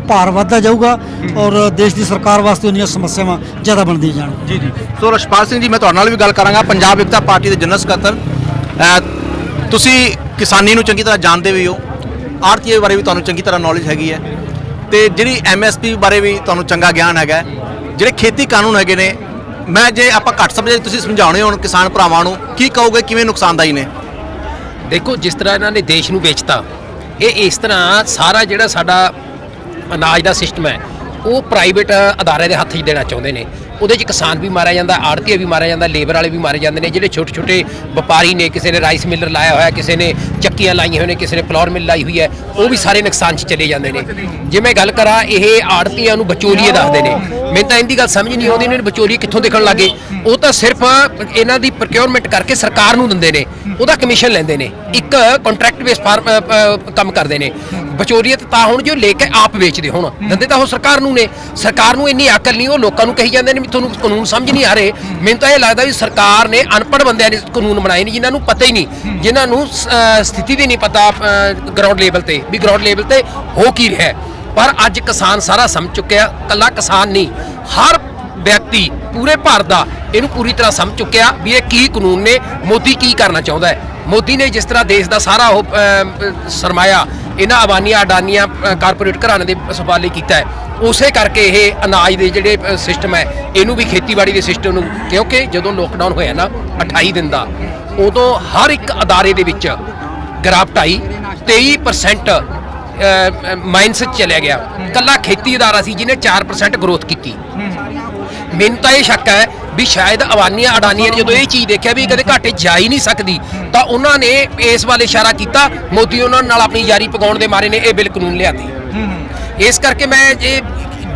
ਭਾਰ ਵੱਧਦਾ ਜਾਊਗਾ ਔਰ ਦੇਸ਼ ਦੀ ਸਰਕਾਰ ਵਾਸਤੇ ਉਨੀਆਂ ਸਮੱਸਿਆਵਾਂ ਜ਼ਿਆਦਾ ਬਣਦੀਆਂ ਜਾਣ। ਜੀ ਜੀ। ਸੋ ਰਸ਼ਪਾਲ ਸਿੰਘ ਜੀ, ਮੈਂ ਤੁਹਾਡੇ ਨਾਲ ਵੀ ਗੱਲ ਕਰਾਂਗਾ, ਪੰਜਾਬ ਏਕਤਾ ਪਾਰਟੀ ਦੇ ਜਨਰਲ ਸਕੱਤਰ, ਤੁਸੀਂ ਕਿਸਾਨੀ ਨੂੰ ਚੰਗੀ ਤਰ੍ਹਾਂ ਜਾਣਦੇ ਵੀ ਹੋ, ਆੜਤੀਏ ਬਾਰੇ ਵੀ ਤੁਹਾਨੂੰ ਚੰਗੀ ਤਰ੍ਹਾਂ ਨੌਲੇਜ ਹੈਗੀ ਹੈ, ਤੇ ਜਿਹੜੀ MSP ਬਾਰੇ ਵੀ ਤੁਹਾਨੂੰ ਚੰਗਾ ਗਿਆਨ ਹੈਗਾ। ਜਿਹੜੇ ਖੇਤੀ ਕਾਨੂੰਨ ਹੈਗੇ ਨੇ, ਮੈਂ ਜੇ ਆਪਾਂ ਘੱਟ ਸਮਝੇ ਤੁਸੀਂ ਸਮਝਾਉਣੇ ਹੋਣ ਕਿਸਾਨ ਭਰਾਵਾਂ ਨੂੰ, ਕੀ ਕਹੋਗੇ ਕਿਵੇਂ ਨੁਕਸਾਨਦਾਈ ਨੇ? ਦੇਖੋ, ਜਿਸ ਤਰ੍ਹਾਂ ਇਹਨਾਂ ਨੇ ਦੇਸ਼ ਨੂੰ ਵੇਚਤਾ, ਇਹ ਇਸ ਤਰ੍ਹਾਂ ਸਾਰਾ ਜਿਹੜਾ ਸਾਡਾ ਅਨਾਜ ਦਾ ਸਿਸਟਮ ਹੈ ਉਹ ਪ੍ਰਾਈਵੇਟ ਅਦਾਰੇ ਦੇ ਹੱਥ 'ਚ ਦੇਣਾ ਚਾਹੁੰਦੇ ਨੇ। ਉਹਦੇ 'ਚ ਕਿਸਾਨ ਵੀ ਮਾਰਿਆ ਜਾਂਦਾ, ਆੜਤੀਆ ਵੀ ਮਾਰਿਆ ਜਾਂਦਾ, ਲੇਬਰ ਵਾਲੇ ਵੀ ਮਾਰੇ ਜਾਂਦੇ ਨੇ। ਜਿਹੜੇ ਛੋਟੇ ਛੋਟੇ ਵਪਾਰੀ ਨੇ, ਕਿਸੇ ਨੇ ਰਾਈਸ ਮਿਲਰ ਲਾਇਆ ਹੋਇਆ, ਕਿਸੇ ਨੇ ਚੱਕੀਆਂ ਲਾਈਆਂ ਹੋਈਆਂ ਨੇ, ਕਿਸੇ ਨੇ ਫਲੋਰ ਮਿਲ ਲਾਈ ਹੋਈ ਹੈ, ਉਹ ਵੀ ਸਾਰੇ ਨੁਕਸਾਨ 'ਚ ਚਲੇ ਜਾਂਦੇ ਨੇ। ਜੇ ਮੈਂ ਗੱਲ ਕਰਾਂ, ਇਹ ਆੜਤੀਆਂ ਨੂੰ ਵਿਚੋਲੀਏ ਦੱਸਦੇ ਨੇ। ਮੈਨੂੰ ਤਾਂ ਇਹਦੀ ਗੱਲ ਸਮਝ ਨਹੀਂ ਆਉਂਦੀ, ਇਹਨਾਂ ਨੂੰ ਵਿਚੋਲੀਏ ਕਿੱਥੋਂ ਦਿਖਣ ਲੱਗੇ। ਉਹ ਤਾਂ ਸਿਰਫ ਇਹਨਾਂ ਦੀ ਪ੍ਰੋਕਿਉਰਮੈਂਟ ਕਰਕੇ ਸਰਕਾਰ ਨੂੰ ਦਿੰਦੇ ਨੇ, ਉਹਦਾ ਕਮਿਸ਼ਨ ਲੈਂਦੇ ਨੇ, ਇੱਕ ਕੰਟਰੈਕਟ ਬੇਸ ਕੰਮ ਕਰਦੇ ਨੇ। ਵਿਚੋਲੀਏ ਤਾਂ ਹੁਣ ਜੋ ਲੈ ਕੇ ਆਪ ਵੇਚਦੇ, ਹੁਣ ਦਿੰਦੇ ਤਾਂ ਉਹ ਸਰਕਾਰ ਨੂੰ ਨੇ। ਸਰਕਾਰ ਨੂੰ ਇੰਨੀ ਅਕਲ ਨਹੀਂ, ਉਹ ਲੋਕਾਂ ਨੂੰ ਕਹੀ ਜਾਂਦੇ ਨੇ ਵੀ ਤੁਹਾਨੂੰ ਕਾਨੂੰਨ ਸਮਝ ਨਹੀਂ ਆ ਰਹੇ। ਮੈਨੂੰ ਤਾਂ ਇਹ ਲੱਗਦਾ ਵੀ ਸਰਕਾਰ ਨੇ ਅਨਪੜ੍ਹ ਬੰਦਿਆਂ ਨੇ ਕਾਨੂੰਨ ਬਣਾਏ ਨਹੀਂ, ਜਿਨ੍ਹਾਂ ਨੂੰ ਪਤਾ ਹੀ ਨਹੀਂ, ਜਿਨ੍ਹਾਂ ਨੂੰ ਸਥਿਤੀ ਦੀ ਨਹੀਂ ਪਤਾ ਗਰਾਊਂਡ ਲੈਵਲ ਤੇ ਵੀ ਗਰਾਊਂਡ ਲੈਵਲ ਤੇ ਹੋ ਕੀ ਰਿਹਾ। ਪਰ ਅੱਜ ਕਿਸਾਨ ਸਾਰਾ ਸਮਝ ਚੁੱਕਿਆ, ਕੱਲਾ ਕਿਸਾਨ ਨਹੀਂ, ਹਰ ਵਿਅਕਤੀ ਪੂਰੇ ਭਾਰਤ ਦਾ ਇਹਨੂੰ ਪੂਰੀ ਤਰ੍ਹਾਂ ਸਮਝ ਚੁੱਕਿਆ ਵੀ ਇਹ ਕੀ ਕਾਨੂੰਨ ਨੇ, ਮੋਦੀ ਕੀ ਕਰਨਾ ਚਾਹੁੰਦਾ ਹੈ। ਮੋਦੀ ਨੇ ਜਿਸ ਤਰ੍ਹਾਂ ਦੇਸ਼ ਦਾ ਸਾਰਾ ਉਹ ਸਰਮਾਇਆ ਇਹਨਾਂ ਅਬਾਨੀਆਂ ਅਡਾਨੀਆਂ ਕਾਰਪੋਰੇਟ ਘਰਾਣੇ ਦੇ ਸਵਾਲੇ ਕੀਤਾ ਹੈ, ਉਸੇ ਕਰਕੇ ਇਹ ਅਨਾਜ ਦੇ ਜਿਹੜੇ ਸਿਸਟਮ ਹੈ ਇਹਨੂੰ ਵੀ ਖੇਤੀਬਾੜੀ ਦੇ ਸਿਸਟਮ ਨੂੰ, ਕਿਉਂਕਿ ਜਦੋਂ ਲੋਕਡਾਊਨ ਹੋਇਆ ਨਾ 28 ਦਿਨ ਦਾ, ਉਦੋਂ ਹਰ ਇੱਕ ਅਦਾਰੇ ਦੇ ਵਿੱਚ ਗਿਰਾਵਟ ਆਈ, 23% ਮਾਈਨਸ ਚਲਿਆ ਗਿਆ। ਕੱਲਾ ਖੇਤੀ ਅਦਾਰਾ ਸੀ ਜਿਹਨੇ 4% ਗਰੋਥ ਕੀਤੀ। ਮੈਨੂੰ ਤਾਂ ਇਹ ਸ਼ੱਕ ਹੈ ਵੀ ਸ਼ਾਇਦ ਅਬਾਨੀਆਂ ਅਡਾਨੀਆਂ ਨੇ ਜਦੋਂ ਇਹ ਚੀਜ਼ ਦੇਖਿਆ ਵੀ ਕਦੇ ਘਾਟੇ ਜਾ ਹੀ ਨਹੀਂ ਸਕਦੀ, ਤਾਂ ਉਹਨਾਂ ਨੇ ਇਸ ਵੱਲ ਇਸ਼ਾਰਾ ਕੀਤਾ, ਮੋਦੀ ਉਹਨਾਂ ਨਾਲ ਆਪਣੀ ਯਾਰੀ ਪਕਾਉਣ ਦੇ ਮਾਰੇ ਨੇ ਇਹ ਬਿੱਲ ਕਾਨੂੰਨ ਲਿਆਤੀ। ਇਸ ਕਰਕੇ ਮੈਂ ਇਹ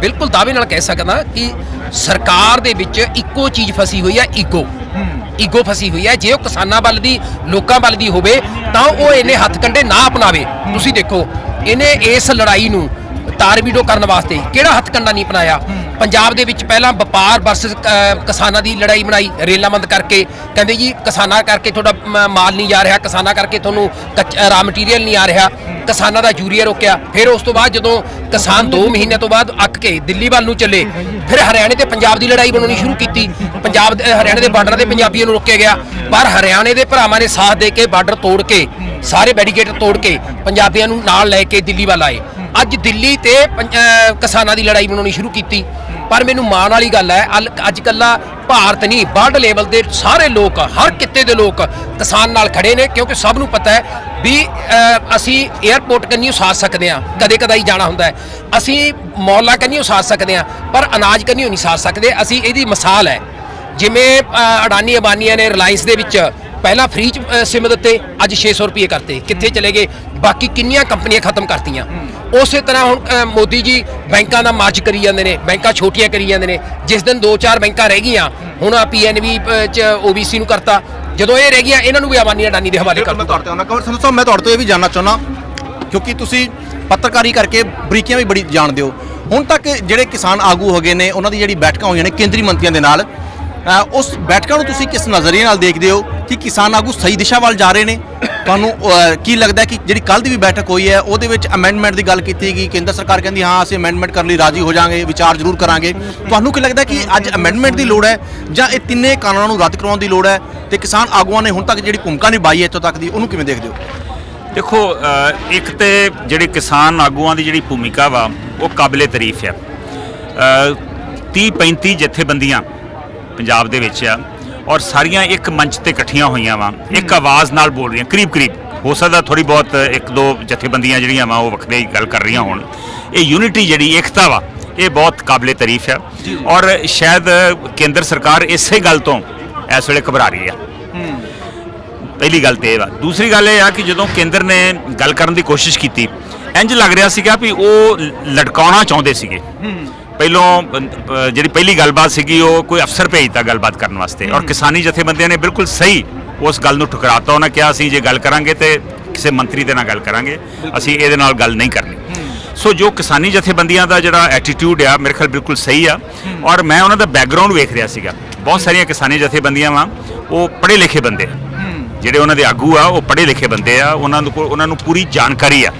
ਬਿਲਕੁਲ ਦਾਅਵੇ ਨਾਲ ਕਹਿ ਸਕਦਾ ਕਿ ਸਰਕਾਰ ਦੇ ਵਿੱਚ ਇੱਕੋ ਚੀਜ਼ ਫਸੀ ਹੋਈ ਹੈ, ਈਗੋ ਫਸੀ ਹੋਈ ਹੈ। ਜੇ ਉਹ ਕਿਸਾਨਾਂ ਵੱਲ ਦੀ, ਲੋਕਾਂ ਵੱਲ ਦੀ ਹੋਵੇ ਤਾਂ ਉਹ ਇਹਨੇ ਹੱਥ ਕੰਡੇ ਨਾ ਅਪਣਾਵੇ। ਤੁਸੀਂ ਦੇਖੋ ਇਹਨੇ ਇਸ ਲੜਾਈ ਨੂੰ ਤਾਰਬੀਡੋ ਕਰਨ ਵਾਸਤੇ ਕਿਹੜਾ ਹੱਥ ਕੰਡਾ ਨਹੀਂ ਅਪਣਾਇਆ। ਪੰਜਾਬ ਦੇ ਵਿੱਚ ਪਹਿਲਾਂ ਵਪਾਰ ਵਰਸਸ ਕਿਸਾਨਾਂ ਦੀ ਲੜਾਈ ਬਣਾਈ, ਰੇਲਾਂ ਬੰਦ ਕਰਕੇ, ਕਹਿੰਦੇ ਜੀ ਕਿਸਾਨਾਂ ਕਰਕੇ ਤੁਹਾਡਾ ਮਾਲ ਨਹੀਂ ਜਾ ਰਿਹਾ, ਕਿਸਾਨਾਂ ਕਰਕੇ ਤੁਹਾਨੂੰ ਰਾ ਮਟੀਰੀਅਲ ਨਹੀਂ ਆ ਰਿਹਾ, ਕਿਸਾਨਾਂ ਦਾ ਯੂਰੀਆ ਰੋਕਿਆ। ਫਿਰ ਉਸ ਤੋਂ ਬਾਅਦ ਜਦੋਂ ਕਿਸਾਨ 2 ਮਹੀਨੇ ਤੋਂ ਬਾਅਦ ਅੱਕ ਕੇ ਦਿੱਲੀ ਵੱਲ ਨੂੰ ਚੱਲੇ, ਫਿਰ ਹਰਿਆਣੇ ਤੇ ਪੰਜਾਬ ਦੀ ਲੜਾਈ ਬਣਾਉਣੀ ਸ਼ੁਰੂ ਕੀਤੀ। ਪੰਜਾਬ ਹਰਿਆਣੇ ਦੇ ਬਾਰਡਰ ਦੇ ਪੰਜਾਬੀਆਂ ਨੂੰ ਰੋਕਿਆ ਗਿਆ, ਪਰ ਹਰਿਆਣੇ ਦੇ ਭਰਾਵਾਂ ਨੇ ਸਾਥ ਦੇ ਕੇ ਬਾਰਡਰ ਤੋੜ ਕੇ, ਸਾਰੇ ਬੈਰੀਕੇਡ ਤੋੜ ਕੇ ਪੰਜਾਬੀਆਂ ਨੂੰ ਨਾਲ ਲੈ ਕੇ ਦਿੱਲੀ ਵੱਲ ਆਏ। ਅੱਜ ਦਿੱਲੀ ਤੇ ਕਿਸਾਨਾਂ ਦੀ ਲੜਾਈ ਬਣਾਉਣੀ ਸ਼ੁਰੂ ਕੀਤੀ। ਪਰ ਮੈਨੂੰ ਮਾਣ ਵਾਲੀ ਗੱਲ ਹੈ, ਅੱਜ ਕੱਲਾ ਭਾਰਤ ਨਹੀਂ, ਵਰਲਡ ਲੈਵਲ ਦੇ ਸਾਰੇ ਲੋਕ, ਹਰ ਕਿੱਤੇ ਦੇ ਲੋਕ ਕਿਸਾਨ ਨਾਲ ਖੜੇ ਨੇ, ਕਿਉਂਕਿ ਸਭ ਨੂੰ ਪਤਾ ਹੈ ਵੀ ਅਸੀਂ 에ਅਰਪੋਰਟ ਕੰਨੀ ਉਸਾਰ ਸਕਦੇ ਹਾਂ, ਕਦੇ ਕਦਾਈ ਜਾਣਾ ਹੁੰਦਾ ਹੈ, ਅਸੀਂ ਮੌਲਾਂ ਕੰਨੀ ਉਸਾਰ ਸਕਦੇ ਹਾਂ, ਪਰ ਅਨਾਜ ਕੰਨੀ ਨਹੀਂ ਉਸਾਰ ਸਕਦੇ। ਅਸੀਂ ਇਹਦੀ ਮਿਸਾਲ ਹੈ, ਜਿਵੇਂ ਅਡਾਨੀ ਅਬਾਨੀਆਂ ਨੇ ਰਿਲਾਇੰਸ ਦੇ ਵਿੱਚ ਪਹਿਲਾਂ ਫ੍ਰੀ ਚ ਸਿਮ ਦਿੱਤੇ, ਅੱਜ 600 ਰੁਪਏ ਕਰਤੇ, ਕਿੱਥੇ ਚਲੇ ਗਏ? ਬਾਕੀ ਕਿੰਨੀਆਂ ਕੰਪਨੀਆਂ ਖਤਮ ਕਰਤੀਆਂ। ਉਸੇ ਤਰ੍ਹਾਂ ਹੁਣ ਮੋਦੀ ਜੀ ਬੈਂਕਾਂ ਦਾ ਮਾਰਚ ਕਰੀ ਜਾਂਦੇ ਨੇ, ਬੈਂਕਾਂ ਛੋਟੀਆਂ ਕਰੀ ਜਾਂਦੇ ਨੇ। ਜਿਸ ਦਿਨ 2-4 ਬੈਂਕਾਂ ਰਹਿ ਗਈਆਂ, ਹੁਣ PNB ਚ OBC ਨੂੰ ਕਰਤਾ, ਜਦੋਂ ਇਹ ਰਹਿ ਗਈਆਂ ਇਹਨਾਂ ਨੂੰ ਵੀ ਅਬਾਨੀ ਅਡਾਨੀ ਦੇ ਹਵਾਲੇ ਕਰ ਦਿੱਤਾ। ਸੰਧੂ ਸਾਹਿਬ, ਮੈਂ ਤੁਹਾਡੇ ਤੋਂ ਇਹ ਵੀ ਜਾਣਨਾ ਚਾਹੁੰਦਾ, ਕਿਉਂਕਿ ਤੁਸੀਂ ਪੱਤਰਕਾਰੀ ਕਰਕੇ ਬਰੀਕੀਆਂ ਵੀ ਬੜੀ ਜਾਣਦੇ ਹੋ। ਹੁਣ ਤੱਕ ਜਿਹੜੇ ਕਿਸਾਨ ਆਗੂ ਹੋ ਗਏ ਨੇ, ਉਹਨਾਂ ਦੀ ਜਿਹੜੀ ਬੈਠਕਾਂ ਹੋਈਆਂ ਨੇ ਕੇਂਦਰੀ ਮੰਤਰੀਆਂ ਦੇ ਨਾਲ, ਉਸ ਬੈਠਕਾਂ ਨੂੰ ਤੁਸੀਂ ਕਿਸ ਨਜ਼ਰੀਏ ਨਾਲ ਦੇਖਦੇ ਹੋ ਕਿ ਕਿਸਾਨ ਆਗੂ ਸਹੀ ਦਿਸ਼ਾ ਵੱਲ ਜਾ ਰਹੇ ਨੇ? ਤੁਹਾਨੂੰ ਕੀ ਲੱਗਦਾ ਕਿ ਜਿਹੜੀ ਕੱਲ੍ਹ ਦੀ ਵੀ ਬੈਠਕ ਹੋਈ ਹੈ ਉਹਦੇ ਵਿੱਚ ਅਮੈਂਡਮੈਂਟ ਦੀ ਗੱਲ ਕੀਤੀ ਗਈ, ਕੇਂਦਰ ਸਰਕਾਰ ਕਹਿੰਦੀ ਹਾਂ ਅਸੀਂ ਅਮੈਂਡਮੈਂਟ ਕਰਨ ਲਈ ਰਾਜੀ ਹੋ ਜਾਵਾਂਗੇ, ਵਿਚਾਰ ਜ਼ਰੂਰ ਕਰਾਂਗੇ। ਤੁਹਾਨੂੰ ਕੀ ਲੱਗਦਾ ਕਿ ਅੱਜ ਅਮੈਂਡਮੈਂਟ ਦੀ ਲੋੜ ਹੈ ਜਾਂ ਇਹ ਤਿੰਨੇ ਕਾਨੂੰਨਾਂ ਨੂੰ ਰੱਦ ਕਰਵਾਉਣ ਦੀ ਲੋੜ ਹੈ? ਤੇ ਕਿਸਾਨ ਆਗੂਆਂ ਨੇ ਹੁਣ ਤੱਕ ਜਿਹੜੀ ਭੂਮਿਕਾ ਨਿਭਾਈ ਹੈ ਇੱਥੋਂ ਤੱਕ ਦੀ, ਉਹਨੂੰ ਕਿਵੇਂ ਦੇਖਦੇ ਹੋ? ਦੇਖੋ, ਇੱਕ ਤੇ ਜਿਹੜੀ ਕਿਸਾਨ ਆਗੂਆਂ ਦੀ ਜਿਹੜੀ ਭੂਮਿਕਾ ਵਾ ਉਹ ਕਾਬਲੇ ਤਾਰੀਫ ਆ। 30-35 ਜਥੇਬੰਦੀਆਂ ਪੰਜਾਬ ਦੇ ਵਿੱਚ ਆ, ਔਰ ਸਾਰੀਆਂ ਇੱਕ ਮੰਚ ਤੇ ਇਕੱਠੀਆਂ ਹੋਈਆਂ ਵਾ, ਇੱਕ ਆਵਾਜ਼ ਨਾਲ ਬੋਲ ਰਹੀਆਂ। ਕਰੀਬ ਹੋ ਸਕਦਾ ਥੋੜੀ ਬਹੁਤ 1-2 ਜਥੇਬੰਦੀਆਂ ਜਿਹੜੀਆਂ ਵਾ ਉਹ ਵੱਖਰੇ ਗੱਲ ਕਰ ਰਹੀਆਂ ਹੋਣ। ਇਹ ਯੂਨਿਟੀ ਜਿਹੜੀ ਏਕਤਾ ਵਾ, ਇਹ ਬਹੁਤ ਕਾਬਲੇ ਤਾਰੀਫ ਹੈ। ਔਰ ਸ਼ਾਇਦ ਕੇਂਦਰ ਸਰਕਾਰ ਇਸੇ ਗੱਲ ਤੋਂ ਇਸ ਵੇਲੇ ਘਬਰਾ ਰਹੀ ਆ। ਪਹਿਲੀ ਗੱਲ ਤੇ ਇਹ ਵਾ। ਦੂਸਰੀ ਗੱਲ ਇਹ ਆ ਕਿ ਜਦੋਂ ਕੇਂਦਰ ਨੇ ਗੱਲ ਕਰਨ ਦੀ ਕੋਸ਼ਿਸ਼ ਕੀਤੀ, ਇੰਜ ਲੱਗ ਰਿਹਾ ਸੀਗਾ ਵੀ ਉਹ ਲਟਕਾਉਣਾ ਚਾਹੁੰਦੇ ਸੀਗੇ। ਪਹਿਲੋਂ ਜਿਹੜੀ ਪਹਿਲੀ ਗੱਲਬਾਤ ਸੀਗੀ ਉਹ ਕੋਈ ਅਫਸਰ ਭੇਜਤਾ ਗੱਲਬਾਤ ਕਰਨ ਵਾਸਤੇ, ਔਰ ਕਿਸਾਨੀ ਜਥੇਬੰਦੀਆਂ ਨੇ ਬਿਲਕੁਲ ਸਹੀ ਉਸ ਗੱਲ ਨੂੰ ਠੁਕਰਾਤਾ। ਉਹਨਾਂ ਕਿਹਾ ਅਸੀਂ ਜੇ ਗੱਲ ਕਰਾਂਗੇ ਤੇ ਕਿਸੇ ਮੰਤਰੀ ਦੇ ਨਾਲ ਗੱਲ ਕਰਾਂਗੇ, ਅਸੀਂ ਇਹਦੇ ਨਾਲ ਗੱਲ ਨਹੀਂ ਕਰਨੀ। ਸੋ ਜੋ ਕਿਸਾਨੀ ਜਥੇਬੰਦੀਆਂ ਦਾ ਜਿਹੜਾ ਐਟੀਟਿਊਡ ਆ ਮੇਰੇ ਖਿਆਲ ਬਿਲਕੁਲ ਸਹੀ ਆ। ਔਰ ਮੈਂ ਉਹਨਾਂ ਦਾ ਬੈਕਗ੍ਰਾਉਂਡ ਵੇਖ ਰਿਹਾ ਸੀਗਾ। ਬਹੁਤ ਸਾਰੀਆਂ ਕਿਸਾਨੀ ਜਥੇਬੰਦੀਆਂ ਵਾ, ਉਹ ਪੜ੍ਹੇ ਲਿਖੇ ਬੰਦੇ, ਜਿਹੜੇ ਉਹਨਾਂ ਦੇ ਆਗੂ ਆ ਉਹ ਪੜ੍ਹੇ ਲਿਖੇ ਬੰਦੇ ਆ, ਉਹਨਾਂ ਨੂੰ ਪੂਰੀ ਜਾਣਕਾਰੀ ਆ।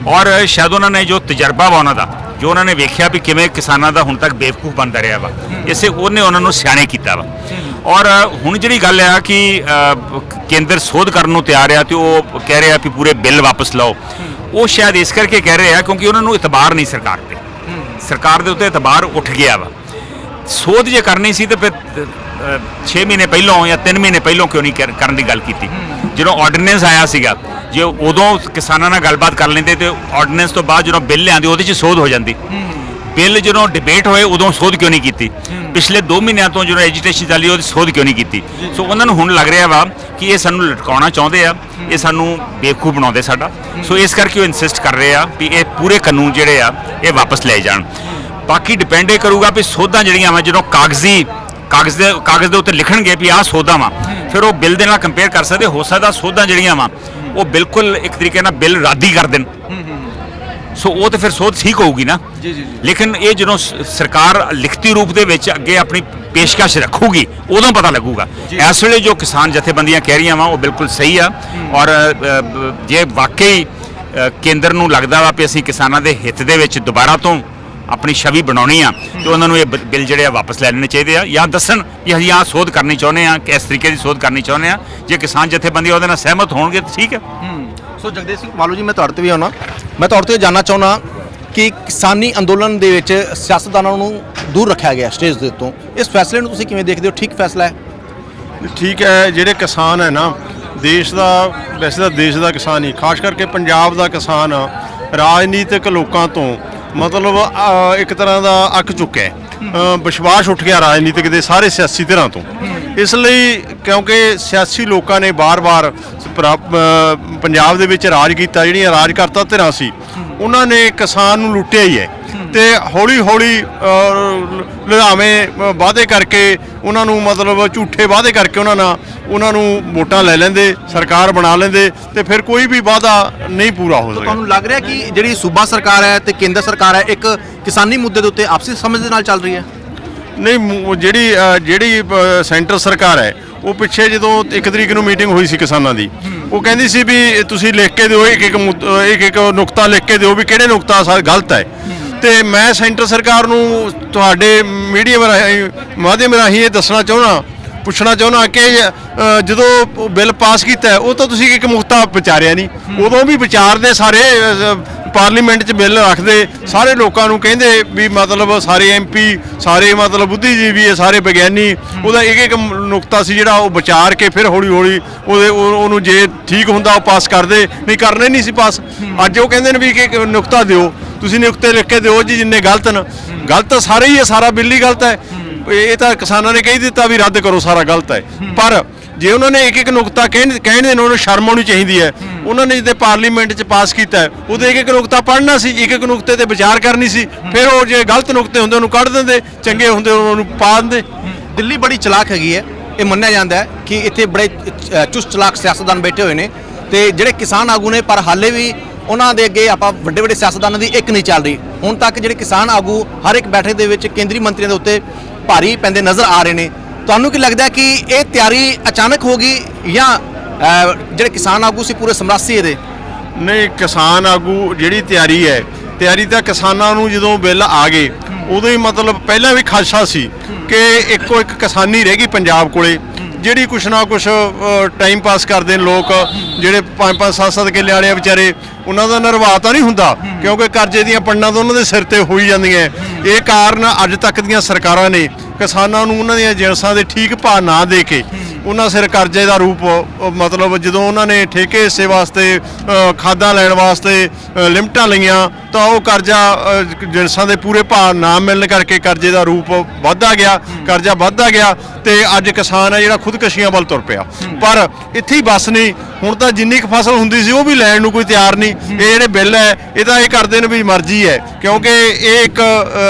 ਔਰ ਸ਼ਾਇਦ ਉਹਨਾਂ ਨੇ ਜੋ ਤਜਰਬਾ ਵਾ ਉਹਨਾਂ ਦਾ, ਜੋ ਉਹਨਾਂ ਨੇ ਵੇਖਿਆ ਵੀ ਕਿਵੇਂ ਕਿਸਾਨਾਂ ਦਾ ਹੁਣ ਤੱਕ ਬੇਵਕੂਫ ਬਣਦਾ ਰਿਹਾ ਵਾ, ਇਸੇ ਉਹਨੇ ਉਹਨਾਂ ਨੂੰ ਸਿਆਣੇ ਕੀਤਾ ਵਾ। ਔਰ ਹੁਣ ਜਿਹੜੀ ਗੱਲ ਆ ਕਿ ਕੇਂਦਰ ਸੋਧ ਕਰਨ ਨੂੰ ਤਿਆਰ ਆ ਤੇ ਉਹ ਕਹਿ ਰਿਹਾ ਵੀ ਪੂਰੇ ਬਿੱਲ ਵਾਪਸ ਲਓ, ਉਹ ਸ਼ਾਇਦ ਇਸ ਕਰਕੇ ਕਹਿ ਰਹੇ ਆ ਕਿਉਂਕਿ ਉਹਨਾਂ ਨੂੰ ਇਤਬਾਰ ਨਹੀਂ ਸਰਕਾਰ ਦੇ ਉੱਤੇ ਇਤਬਾਰ ਉੱਠ ਗਿਆ ਵਾ। ਸੋਧ ਜੇ ਕਰਨੀ ਸੀ ਤੇ ਫਿਰ 6 ਮਹੀਨੇ ਪਹਿਲਾਂ ਜਾਂ 3 ਮਹੀਨੇ ਪਹਿਲਾਂ ਕਿਉਂ ਨਹੀਂ ਕਰਨ ਦੀ ਗੱਲ ਕੀਤੀ? ਜਦੋਂ ਆਰਡੀਨੈਂਸ ਆਇਆ ਸੀਗਾ, ਜੇ ਉਦੋਂ ਕਿਸਾਨਾਂ ਨਾਲ ਗੱਲਬਾਤ ਕਰ ਲੈਂਦੇ ਤੇ ਆਰਡੀਨੈਂਸ ਤੋਂ ਬਾਅਦ ਜਦੋਂ ਬਿੱਲ ਲਿਆਂਦੇ ਉਹਦੇ 'ਚ ਸੋਧ ਹੋ ਜਾਂਦੀ। ਬਿੱਲ ਜਦੋਂ ਡਿਬੇਟ ਹੋਏ ਉਦੋਂ ਸੋਧ ਕਿਉਂ ਨਹੀਂ ਕੀਤੀ? ਪਿਛਲੇ 2 ਮਹੀਨਿਆਂ ਤੋਂ ਜਦੋਂ ਐਜੀਟੇਸ਼ਨ ਚੱਲੀ ਉਹਦੀ ਸੋਧ ਕਿਉਂ ਨਹੀਂ ਕੀਤੀ? ਸੋ ਉਹਨਾਂ ਨੂੰ ਹੁਣ ਲੱਗ ਰਿਹਾ ਵਾ ਕਿ ਇਹ ਸਾਨੂੰ ਲਟਕਾਉਣਾ ਚਾਹੁੰਦੇ ਆ, ਇਹ ਸਾਨੂੰ ਬੇਵਕੂਫ ਬਣਾਉਂਦੇ ਸਾਡਾ। ਸੋ ਇਸ ਕਰਕੇ ਉਹ ਇਨਸਿਸਟ ਕਰ ਰਹੇ ਆ ਵੀ ਇਹ ਪੂਰੇ ਕਾਨੂੰਨ ਜਿਹੜੇ ਆ ਇਹ ਵਾਪਸ ਲਏ ਜਾਣ। ਬਾਕੀ ਡਿਪੈਂਡ ਇਹ ਕਰੂਗਾ ਵੀ ਸੋਧਾਂ ਜਿਹੜੀਆਂ ਵਾ ਜਦੋਂ ਕਾਗਜ਼ ਦੇ ਉੱਤੇ ਲਿਖਣਗੇ ਵੀ ਆਹ ਸੋਧਾਂ ਵਾ, ਫਿਰ ਉਹ ਬਿੱਲ ਦੇ ਨਾਲ ਕੰਪੇਅਰ ਕਰ ਸਕਦੇ। ਹੋ ਸਕਦਾ ਸੋਧਾਂ ਜਿਹੜੀਆਂ ਵਾ ਉਹ ਬਿਲਕੁਲ ਇੱਕ ਤਰੀਕੇ ਨਾਲ ਬਿੱਲ ਰੱਦ ਹੀ ਕਰ ਦੇਣ, ਸੋ ਉਹ ਤੇ ਫਿਰ ਸੋਧ ਠੀਕ ਹੋਊਗੀ ਨਾ। ਲੇਕਿਨ ਇਹ ਜਦੋਂ ਸਰਕਾਰ ਲਿਖਤੀ ਰੂਪ ਦੇ ਵਿੱਚ ਅੱਗੇ ਆਪਣੀ ਪੇਸ਼ਕਸ਼ ਰੱਖੂਗੀ ਉਦੋਂ ਪਤਾ ਲੱਗੂਗਾ। ਇਸ ਵੇਲੇ ਜੋ ਕਿਸਾਨ ਜਥੇਬੰਦੀਆਂ ਕਹਿ ਰਹੀਆਂ ਵਾ ਉਹ ਬਿਲਕੁਲ ਸਹੀ ਆ। ਔਰ ਜੇ ਵਾਕਈ ਕੇਂਦਰ ਨੂੰ ਲੱਗਦਾ ਵਾ ਵੀ ਅਸੀਂ ਕਿਸਾਨਾਂ ਦੇ ਹਿੱਤ ਦੇ ਵਿੱਚ ਦੁਬਾਰਾ ਤੋਂ ਆਪਣੀ ਛਵੀ ਬਣਾਉਣੀ ਆ ਤੇ ਉਹਨਾਂ ਨੂੰ ਇਹ ਬਿੱਲ ਜਿਹੜੇ ਆ ਵਾਪਸ ਲੈ ਲੈਣੇ ਚਾਹੀਦੇ ਆ, ਜਾਂ ਦੱਸਣ ਕਿ ਅਸੀਂ ਆਹ ਸੋਧ ਕਰਨੀ ਚਾਹੁੰਦੇ ਆ ਕਿ ਇਸ ਤਰੀਕੇ ਦੀ ਸੋਧ ਕਰਨੀ ਚਾਹੁੰਦੇ ਆ। ਜੇ ਕਿਸਾਨ ਜਥੇਬੰਦੀ ਉਹਦੇ ਨਾਲ ਸਹਿਮਤ ਹੋਣਗੇ ਤਾਂ ਠੀਕ ਹੈ। ਸੋ ਜਗਦੇਵ ਸਿੰਘ ਮਾਲੂ ਜੀ, ਮੈਂ ਤੁਹਾਡੇ ਤੇ ਵੀ ਆਉਣਾ, ਮੈਂ ਤੁਹਾਡੇ ਤੋਂ ਜਾਣਨਾ ਚਾਹੁੰਦਾ ਕਿ ਕਿਸਾਨੀ ਅੰਦੋਲਨ ਦੇ ਵਿੱਚ ਸਿਆਸਤਦਾਨਾਂ ਨੂੰ ਦੂਰ ਰੱਖਿਆ ਗਿਆ ਸਟੇਜ ਦੇ ਉੱਤੋਂ, ਇਸ ਫੈਸਲੇ ਨੂੰ ਤੁਸੀਂ ਕਿਵੇਂ ਦੇਖਦੇ ਹੋ? ਠੀਕ ਫੈਸਲਾ ਹੈ? ਠੀਕ ਹੈ। ਜਿਹੜੇ ਕਿਸਾਨ ਹੈ ਨਾ, ਦੇਸ਼ ਦਾ, ਵੈਸੇ ਤਾਂ ਦੇਸ਼ ਦਾ ਕਿਸਾਨ ਹੀ, ਖਾਸ ਕਰਕੇ ਪੰਜਾਬ ਦਾ ਕਿਸਾਨ ਰਾਜਨੀਤਿਕ ਲੋਕਾਂ ਤੋਂ ਮਤਲਬ ਇੱਕ ਤਰ੍ਹਾਂ ਦਾ ਅੱਕ ਚੁੱਕਿਆ ਹੈ। ਵਿਸ਼ਵਾਸ ਉੱਠ ਗਿਆ ਰਾਜਨੀਤਿਕ ਦੇ ਸਾਰੇ ਸਿਆਸੀ ਧਿਰਾਂ ਤੋਂ। ਇਸ ਲਈ ਕਿਉਂਕਿ ਸਿਆਸੀ ਲੋਕਾਂ ਨੇ ਬਾਰ-ਬਾਰ ਪੰਜਾਬ ਦੇ ਵਿੱਚ ਰਾਜ ਕੀਤਾ, ਜਿਹੜੀਆਂ ਰਾਜਕਰਤਾ ਧਿਰਾਂ ਸੀ ਉਹਨਾਂ ਨੇ ਕਿਸਾਨ ਨੂੰ ਲੁੱਟਿਆ ਹੀ ਹੈ ਤੇ ਹੌਲੀ-ਹੌਲੀ ਲੁਧਾਵੇਂ ਵਾਅਦੇ ਕਰਕੇ ਉਹਨਾਂ ਨੂੰ, ਮਤਲਬ ਝੂਠੇ ਵਾਅਦੇ ਕਰਕੇ ਉਹਨਾਂ ਨੂੰ ਵੋਟਾਂ ਲੈ ਲੈਂਦੇ, ਸਰਕਾਰ ਬਣਾ ਲੈਂਦੇ ਤੇ ਫਿਰ ਕੋਈ ਵੀ ਵਾਅਦਾ ਨਹੀਂ ਪੂਰਾ ਹੋ ਸਕਿਆ। ਤੁਹਾਨੂੰ ਲੱਗ ਰਿਹਾ ਕਿ ਜਿਹੜੀ ਸੂਬਾ ਸਰਕਾਰ ਹੈ ਤੇ ਕੇਂਦਰ ਸਰਕਾਰ ਹੈ ਇੱਕ ਕਿਸਾਨੀ ਮੁੱਦੇ ਦੇ ਉੱਤੇ ਆਪਸੀ ਸਮਝ ਦੇ ਨਾਲ ਚੱਲ ਰਹੀ ਹੈ? ਨਹੀਂ, ਜਿਹੜੀ ਸੈਂਟਰ ਸਰਕਾਰ ਹੈ ਉਹ ਪਿੱਛੇ ਜਦੋਂ 1 ਤਰੀਕ ਨੂੰ ਮੀਟਿੰਗ ਹੋਈ ਸੀ ਕਿਸਾਨਾਂ ਦੀ, ਉਹ ਕਹਿੰਦੀ ਸੀ ਵੀ ਤੁਸੀਂ ਲਿਖ ਕੇ ਦਿਓ, ਇੱਕ ਨੁਕਤਾ ਲਿਖ ਕੇ ਦਿਓ ਵੀ ਕਿਹੜੇ ਨੁਕਤਾ ਗਲਤ ਹੈ। ਤੇ ਮੈਂ ਸੈਂਟਰ ਸਰਕਾਰ ਨੂੰ ਤੁਹਾਡੇ ਮੀਡੀਆ ਮਾਧਿਅਮ ਰਾਹੀਂ ਇਹ ਪੁੱਛਣਾ ਚਾਹੁੰਦਾ ਕਿ ਜਦੋਂ ਬਿੱਲ ਪਾਸ ਕੀਤਾ ਹੈ ਉਹ ਤਾਂ ਤੁਸੀਂ ਇੱਕ ਨੁਕਤਾ ਵਿਚਾਰਿਆ ਨਹੀਂ, ਉਦੋਂ ਵੀ ਵਿਚਾਰਦੇ ਸਾਰੇ ਪਾਰਲੀਮੈਂਟ 'ਚ ਬਿੱਲ ਰੱਖਦੇ, ਸਾਰੇ ਲੋਕਾਂ ਨੂੰ ਕਹਿੰਦੇ ਵੀ ਮਤਲਬ ਸਾਰੇ MP, ਸਾਰੇ ਮਤਲਬ ਬੁੱਧੀਜੀਵੀ, ਸਾਰੇ ਵਿਗਿਆਨੀ, ਉਹਦਾ ਇੱਕ ਨੁਕਤਾ ਸੀ ਜਿਹੜਾ ਉਹ ਵਿਚਾਰ ਕੇ ਫਿਰ ਹੌਲੀ-ਹੌਲੀ ਉਹਨੂੰ ਜੇ ਠੀਕ ਹੁੰਦਾ ਉਹ ਪਾਸ ਕਰਦੇ, ਨਹੀਂ ਕਰਨੇ ਨਹੀਂ ਸੀ ਪਾਸ। ਅੱਜ ਉਹ ਕਹਿੰਦੇ ਨੇ ਵੀ ਇੱਕ ਨੁਕਤਾ ਦਿਓ, ਤੁਸੀਂ ਨੁਕਤੇ ਲਿਖ ਕੇ ਦਿਓ ਜੀ ਜਿੰਨੇ ਗਲਤ ਨੇ। ਗਲਤ ਸਾਰੇ ਹੀ ਹੈ, ਸਾਰਾ ਬਿੱਲ ਹੀ ਗਲਤ ਹੈ। ਇਹ ਤਾਂ ਕਿਸਾਨਾਂ ਨੇ ਕਹਿ ਦਿੱਤਾ ਵੀ ਰੱਦ ਕਰੋ, ਸਾਰਾ ਗਲਤ ਹੈ। ਪਰ ਜੇ ਉਹਨਾਂ ਨੇ ਇੱਕ ਨੁਕਤਾ ਕਹਿੰਦੇ ਨੇ, ਉਹਨਾਂ ਨੂੰ ਸ਼ਰਮ ਆਉਣੀ ਚਾਹੀਦੀ ਹੈ। ਉਹਨਾਂ ਨੇ ਜਦੋਂ ਪਾਰਲੀਮੈਂਟ 'ਚ ਪਾਸ ਕੀਤਾ ਹੈ ਉਹਦੇ ਇੱਕ ਨੁਕਤਾ ਪੜ੍ਹਨਾ ਸੀ, ਇੱਕ ਨੁਕਤੇ ਤੇ ਵਿਚਾਰ ਕਰਨੀ ਸੀ, ਫਿਰ ਉਹ ਜੇ ਗਲਤ ਨੁਕਤੇ ਹੁੰਦੇ ਉਹਨੂੰ ਕੱਢ ਦਿੰਦੇ, ਚੰਗੇ ਹੁੰਦੇ ਉਹਨੂੰ ਪਾ ਦਿੰਦੇ। ਦਿੱਲੀ ਬੜੀ ਚਲਾਕ ਹੈਗੀ ਹੈ, ਇਹ ਮੰਨਿਆ ਜਾਂਦਾ ਹੈ ਕਿ ਇੱਥੇ ਬੜੇ ਚੁਸਤ ਚਲਾਕ ਸਿਆਸਤਦਾਨ ਬੈਠੇ ਹੋਏ ਨੇ ਤੇ ਜਿਹੜੇ ਕਿਸਾਨ ਆਗੂ ਨੇ, ਪਰ ਹਾਲੇ ਵੀ ਉਹਨਾਂ ਦੇ ਅੱਗੇ ਆਪਾਂ ਵੱਡੇ ਸਿਆਸਤਦਾਨਾਂ ਦੀ ਇੱਕ ਨਹੀਂ ਚੱਲ ਰਹੀ। ਹੁਣ ਤੱਕ ਜਿਹੜੇ ਕਿਸਾਨ ਆਗੂ ਹਰ ਇੱਕ ਬੈਠਕ ਦੇ ਵਿੱਚ ਕੇਂਦਰੀ ਮੰਤਰੀਆਂ ਦੇ ਉੱਤੇ ਭਾਰੀ ਪੈਂਦੇ ਨਜ਼ਰ ਆ ਰਹੇ ਨੇ। ਤੁਹਾਨੂੰ ਕੀ ਲੱਗਦਾ ਕਿ ਇਹ ਤਿਆਰੀ ਅਚਾਨਕ ਹੋ ਗਈ ਜਾਂ ਜਿਹੜੇ ਕਿਸਾਨ ਆਗੂ ਸੀ ਪੂਰੇ ਸਮਰਾਸੀ ਇਹਦੇ? ਨਹੀਂ, ਕਿਸਾਨ ਆਗੂ ਜਿਹੜੀ ਤਿਆਰੀ ਤਾਂ ਕਿਸਾਨਾਂ ਨੂੰ ਜਦੋਂ ਬਿੱਲ ਆ ਗਏ ਉਦੋਂ ਹੀ ਮਤਲਬ ਪਹਿਲਾਂ ਵੀ ਖਾਸ਼ਾ ਸੀ ਕਿ ਇੱਕੋ ਇੱਕ ਕਿਸਾਨੀ ਰਹਿ ਗਈ ਪੰਜਾਬ ਕੋਲੇ, ਜਿਹੜੀ ਕੁਛ ਨਾ ਕੁਛ ਟਾਈਮ ਪਾਸ ਕਰਦੇ ਨੇ ਲੋਕ, ਜਿਹੜੇ 5-5 7-7 ਕਿੱਲੇ ਵਾਲੇ ਵਿਚਾਰੇ, ਉਹਨਾਂ ਦਾ ਨਿਰਵਾਹ ਤਾਂ ਨਹੀਂ ਹੁੰਦਾ ਕਿਉਂਕਿ ਕਰਜ਼ੇ ਦੀਆਂ ਪੰਡਾਂ ਤਾਂ ਉਹਨਾਂ ਦੇ ਸਿਰ ਤੇ ਹੋਈ ਜਾਂਦੀਆਂ। ਇਹ ਕਾਰਨ ਅੱਜ ਤੱਕ ਦੀਆਂ ਸਰਕਾਰਾਂ ਨੇ ਕਿਸਾਨਾਂ ਨੂੰ ਉਹਨਾਂ ਦੀਆਂ ਜਿਣਸਾਂ ਦੇ ਠੀਕ ਭਾਅ ਨਾ ਦੇ ਕੇ ਉਹਨਾਂ ਸਿਰ ਕਰਜ਼ੇ ਦਾ ਰੂਪ, ਮਤਲਬ ਜਦੋਂ ਉਹਨਾਂ ਨੇ ਠੇਕੇ ਹਿੱਸੇ ਵਾਸਤੇ ਖਾਦਾਂ ਲੈਣ ਵਾਸਤੇ ਲਿਮਟਾਂ ਲਈਆਂ ਤਾਂ ਉਹ ਕਰਜ਼ਾ ਜਿਣਸਾਂ ਦੇ ਪੂਰੇ ਭਾਅ ਨਾ ਮਿਲਣ ਕਰਕੇ ਕਰਜ਼ੇ ਦਾ ਰੂਪ ਕਰਜ਼ਾ ਵੱਧਦਾ ਗਿਆ ਤੇ ਅੱਜ ਕਿਸਾਨ ਹੈ ਜਿਹੜਾ ਖੁਦਕਸ਼ੀਆਂ ਵੱਲ ਤੁਰ ਪਿਆ। ਪਰ ਇੱਥੇ ਹੀ ਬਸ ਨਹੀਂ, ਹੁਣ ਤਾਂ ਜਿੰਨੀ ਕੁ ਫਸਲ ਹੁੰਦੀ ਸੀ ਉਹ ਵੀ ਲੈਣ ਨੂੰ ਕੋਈ ਤਿਆਰ ਨਹੀਂ। ਇਹ ਜਿਹੜੇ ਬਿੱਲ ਹੈ ਇਹ ਤਾਂ ਇਹ ਕਰਦੇ ਨੇ ਵੀ ਮਰਜ਼ੀ ਹੈ, ਕਿਉਂਕਿ ਇਹ ਇੱਕ